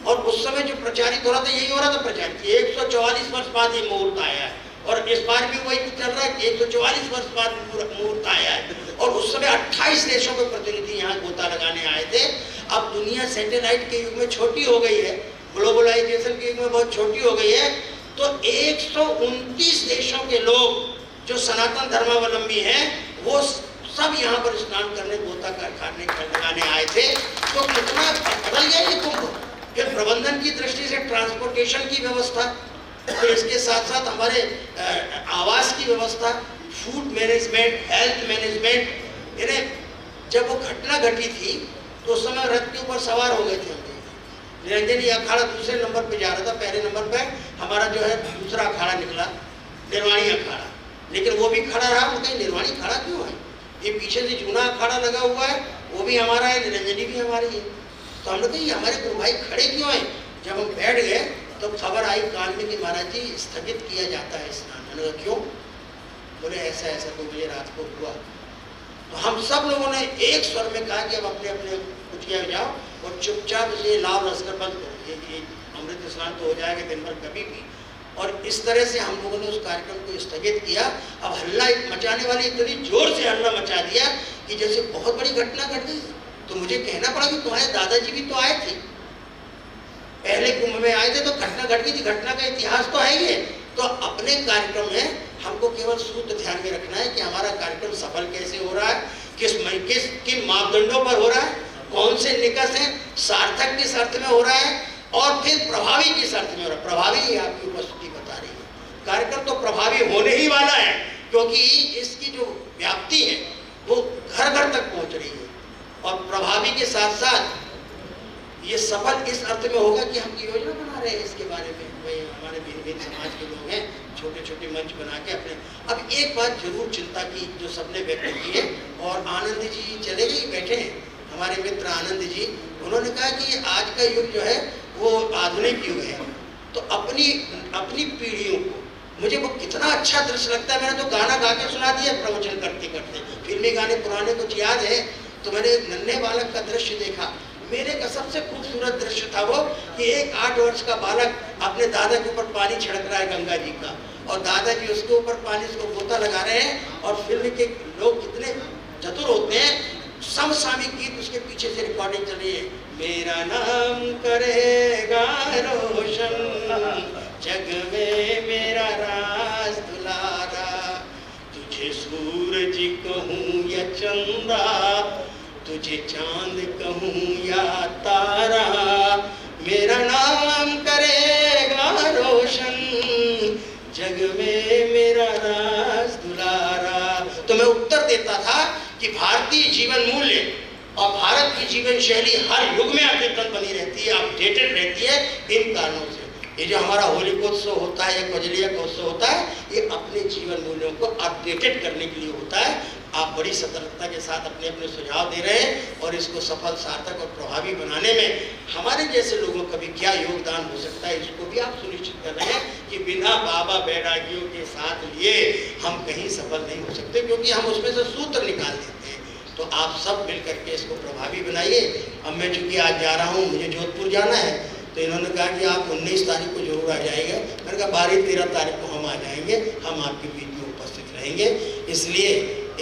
और उस समय जो प्रचारित हो रहा था यही हो रहा था प्रचारित 144 वर्ष बाद ये मुहूर्त आया है। और इस बार भी वही चल रहा है कि 144 वर्ष बाद मुहूर्त आया है। और उस समय 28 देशों के प्रतिनिधि यहाँ गोता लगाने आए थे। अब दुनिया सैटेलाइट के युग में छोटी हो गई है, ग्लोबलाइजेशन के युग में बहुत छोटी हो गई है। तो 129 देशों के लोग जो सनातन धर्मावलंबी हैं वो सब यहाँ पर स्नान करने गोता लगाने आए थे। तो कितना बदल गया ये कुंभ। फिर प्रबंधन की दृष्टि से ट्रांसपोर्टेशन की व्यवस्था, तो इसके साथ साथ हमारे आवास की व्यवस्था, फूड मैनेजमेंट, हेल्थ मैनेजमेंट। इन्हें जब वो घटना घटी थी तो उस समय रथ के ऊपर सवार हो गए थे हम। निरंजनी अखाड़ा दूसरे नंबर पे जा रहा था, पहले नंबर पे हमारा जो है दूसरा अखाड़ा निकला निर्वाणी अखाड़ा। लेकिन वो भी खड़ा रहा। वो कहीं निर्वाणी खड़ा क्यों है? ये पीछे से जूना अखाड़ा लगा हुआ है, वो भी हमारा है, निरंजनी भी हमारी है। तो हमने कहा ये हमारे गुरु भाई खड़े क्यों हैं? जब हम बैठ गए तो खबर आई कान में कि महाराज जी स्थगित किया जाता है स्नान। मैंने कहा क्यों? बोले ऐसा 2 बजे रात को हुआ। तो हम सब लोगों ने एक स्वर में कहा कि अब अपने अपने कुटिया में जाओ और चुपचाप ये लाभ लश्कर बंद करो। ये अमृत स्नान तो हो जाएगा दिन भर कभी भी। और इस तरह से हम लोगों ने उस कार्यक्रम को स्थगित किया। अब हल्ला मचाने वाले इतनी जोर से हल्ला मचा दिया कि जैसे बहुत बड़ी घटना घट गई। तो मुझे कहना पड़ा कि तुम्हारे दादाजी भी तो आए थे। पहले कुंभ में आए थे तो घटना घट गई थी, घटना का इतिहास तो है ही है। तो अपने कार्यक्रम में हमको केवल सूत्र ध्यान में रखना है कि हमारा कार्यक्रम सफल कैसे हो रहा है, किन मापदंडों पर हो रहा है, कौन से निकष हैं, सार्थक किस अर्थ में हो रहा है और फिर प्रभावी किस अर्थ में हो रहा है। प्रभावी ही आपकी उपस्थिति बता रही है। कार्यक्रम तो प्रभावी होने ही वाला है, क्योंकि इसकी जो व्याप्ति है वो घर घर तक पहुंच रही है। और प्रभावी के साथ साथ ये सफल इस अर्थ में होगा कि हम योजना बना रहे हैं इसके बारे में। भाई हमारे भिन्न भिन्न समाज के लोग हैं, छोटे छोटे मंच बना के अपने। अब एक बात जरूर चिंता की जो सबने व्यक्त की है, और आनंद जी चले गए, बैठे हैं हमारे मित्र आनंद जी, उन्होंने कहा कि आज का युग जो है वो आधुनिक युग है। तो अपनी पीढ़ियों को, मुझे वो कितना अच्छा दृश्य लगता है। मैंने तो गाना गा के सुना दिया प्रवचन करते करते, फिल्मी गाने पुराने कुछ याद है। तो मैंने एक नन्हे बालक का दृश्य देखा, मेरे का सबसे खूबसूरत दृश्य था वो कि एक 8 वर्ष का बालक अपने दादा के ऊपर पानी छिड़क रहा है गंगा जी का, और दादाजी उसके ऊपर पानी से गोता लगा रहे हैं। और फिल्म के लोग कितने चतुर होते हैं, समसामयिक गीत उसके पीछे से रिकॉर्डिंग चल रही है। मेरा नाम करेगा रोशन, जग में मेरा राज दुलारा, तुझे सूरज कहूँ या चंदा, तुझे चांद कहूँ या तारा, मेरा नाम करेगा रोशन, जग में मेरा राज दुलारा। तो मैं उत्तर देता था कि भारतीय जीवन मूल्य और भारत की जीवन शैली हर युग में अद्यतन बनी रहती है, अपडेटेड रहती है इन कारणों से। ये जो हमारा होलिकोत्सव होता है या कजलिया का उत्सव होता है, ये अपने जीवन मूल्यों को अपडेटेड करने के लिए होता है। आप बड़ी सतर्कता के साथ अपने अपने सुझाव दे रहे हैं, और इसको सफल, सार्थक और प्रभावी बनाने में हमारे जैसे लोगों का भी क्या योगदान हो सकता है, इसको भी आप सुनिश्चित कर रहे हैं कि बिना बाबा बैरागियों के साथ लिए हम कहीं सफल नहीं हो सकते, क्योंकि हम उसमें से सूत्र निकाल देते हैं। तो आप सब मिल करके इसको प्रभावी बनाइए। अब मैं चूँकि आज जा रहा हूँ, मुझे जोधपुर जाना है, तो इन्होंने कहा कि आप 19 तारीख को जरूर आ जाएगा। मैंने कहा 12-13 तारीख को हम आ जाएंगे, हम आपके बीच में उपस्थित रहेंगे। इसलिए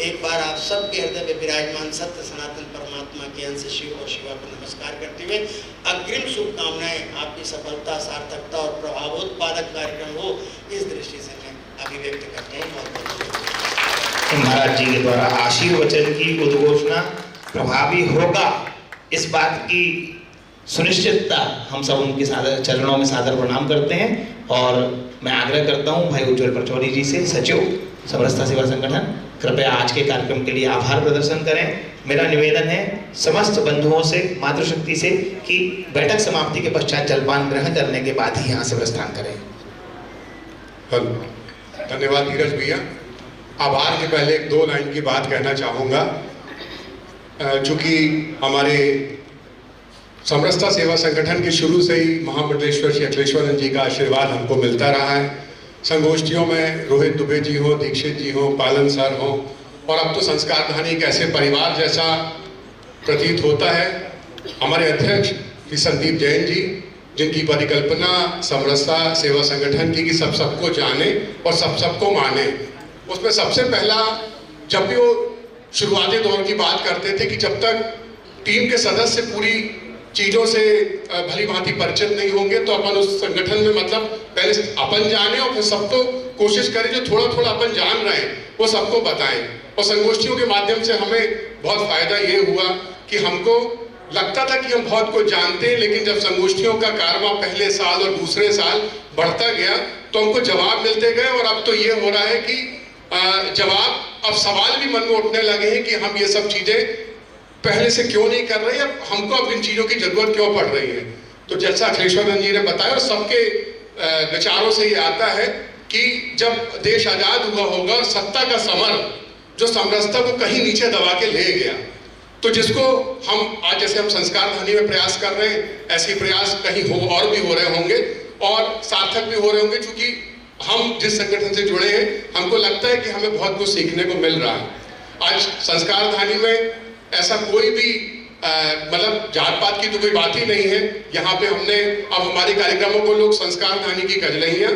एक बार आप सबके हृदय में विराजमान सत्य सनातन परमात्मा के अंश शिव और शिवा को नमस्कार करते हुए अग्रिम शुभकामनाएं आपकी सफलता, सार्थकता और प्रभावोत्पादक कार्यक्रम हो, इस दृष्टि से मैं अभिव्यक्त करता हूँ। बहुत बहुत महाराज जी के द्वारा आशीर्वचन की उद्घोषणा प्रभावी होगा, इस बात की सुनिश्चितता हम सब उनके चरणों में सादर प्रणाम करते हैं। और मैं आग्रह करता हूं भाई उज्ज्वल परचौरी जी से, सचिव समरसता सेवा संगठन, कृपया आज के कार्यक्रम के लिए आभार प्रदर्शन करें। मेरा निवेदन है समस्त बंधुओं से, मातृशक्ति से, कि बैठक समाप्ति के पश्चात जलपान ग्रहण करने के बाद ही यहाँ से प्रस्थान करें। धन्यवाद धीरज भैया। आभार के पहले 2 लाइन की बात कहना चाहूँगा। चूँकि हमारे समरसता सेवा संगठन के शुरू से ही महामंडलेश्वर श्री अखिलेश्वरन जी का आशीर्वाद हमको मिलता रहा है। संगोष्ठियों में रोहित दुबे जी हो, दीक्षित जी हो, पालन सर हो, और अब तो संस्कार धानी एक ऐसे परिवार जैसा प्रतीत होता है। हमारे अध्यक्ष श्री संदीप जैन जी, जिनकी परिकल्पना समरसता सेवा संगठन की कि सब सबको जाने और सब सबको माने। उसमें सबसे पहला, जब भी वो शुरुआती दौर की बात करते थे कि जब तक टीम के सदस्य पूरी चीज़ों से भली भांति परिचित नहीं होंगे तो अपन उस संगठन में, मतलब पहले अपन जाने और फिर सबको कोशिश करें जो थोड़ा थोड़ा अपन जान रहे हैं वो सबको बताएं। और संगोष्ठियों के माध्यम से हमें बहुत फायदा ये हुआ कि हमको लगता था कि हम बहुत कुछ जानते हैं, लेकिन जब संगोष्ठियों का कारवां पहले साल और दूसरे साल बढ़ता गया तो हमको जवाब मिलते गए। और अब तो ये हो रहा है कि जवाब, अब सवाल भी मन में उठने लगे हैं कि हम ये सब चीज़ें पहले से क्यों नहीं कर रहे हैं, हमको अब इन चीज़ों की जरूरत क्यों पड़ रही है। तो जैसा अखिलेश्वरन जी ने बताया, और सबके विचारों से ये आता है कि जब देश आज़ाद हुआ होगा और सत्ता का समर जो समरसता को कहीं नीचे दबा के ले गया, तो जिसको हम आज जैसे हम संस्कार धानी में प्रयास कर रहे हैं, ऐसे प्रयास कहीं हो और भी हो रहे होंगे और सार्थक भी हो रहे होंगे। क्योंकि हम जिस संगठन से जुड़े हैं, हमको लगता है कि हमें बहुत कुछ सीखने को मिल रहा है। आज संस्कार धानी में ऐसा कोई भी मतलब जात पात की तो कोई बात ही नहीं है। यहाँ पे हमने अब हमारे कार्यक्रमों को लोग संस्कार धानी की गजलैया,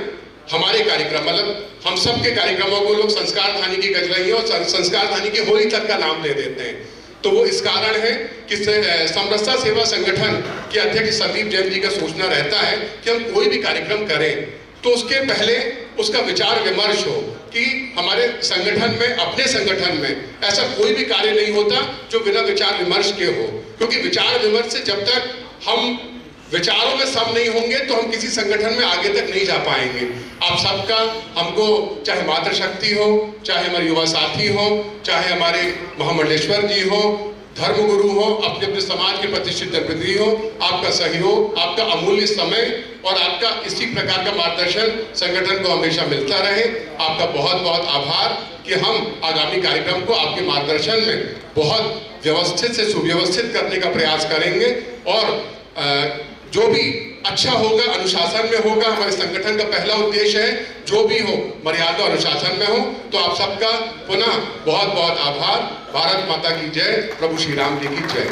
हमारे कार्यक्रम मतलब हम सब के कार्यक्रमों को लोग संस्कार धानी की गजलैया और संस्कार धानी की होली तक का नाम दे देते हैं। तो वो इस कारण है कि समरसता सेवा संगठन के अध्यक्ष संदीप जैन जी का सोचना रहता है कि हम कोई भी कार्यक्रम करें तो उसके पहले उसका विचार विमर्श हो कि हमारे संगठन में, अपने संगठन में ऐसा कोई भी कार्य नहीं होता जो बिना विचार विमर्श के हो, क्योंकि विचार विमर्श से जब तक हम विचारों में सब नहीं होंगे तो हम किसी संगठन में आगे तक नहीं जा पाएंगे। आप सबका हमको, चाहे मातृशक्ति हो, चाहे हमारे युवा साथी हो, चाहे हमारे महामंडलेश्वर जी हो, धर्मगुरु हो, अपने अपने समाज के प्रतिष्ठित जनप्रतिनिधि हो, आपका सहयोग, आपका अमूल्य समय और आपका इसी प्रकार का मार्गदर्शन संगठन को हमेशा मिलता रहे। आपका बहुत बहुत आभार कि हम आगामी कार्यक्रम को आपके मार्गदर्शन में बहुत व्यवस्थित से सुव्यवस्थित करने का प्रयास करेंगे और जो भी अच्छा होगा अनुशासन में होगा। हमारे संगठन का पहला उद्देश्य है जो भी हो मर्यादा अनुशासन में हो। तो आप सबका पुनः बहुत बहुत आभार। भारत माता की जय, प्रभु श्री राम जी की जय।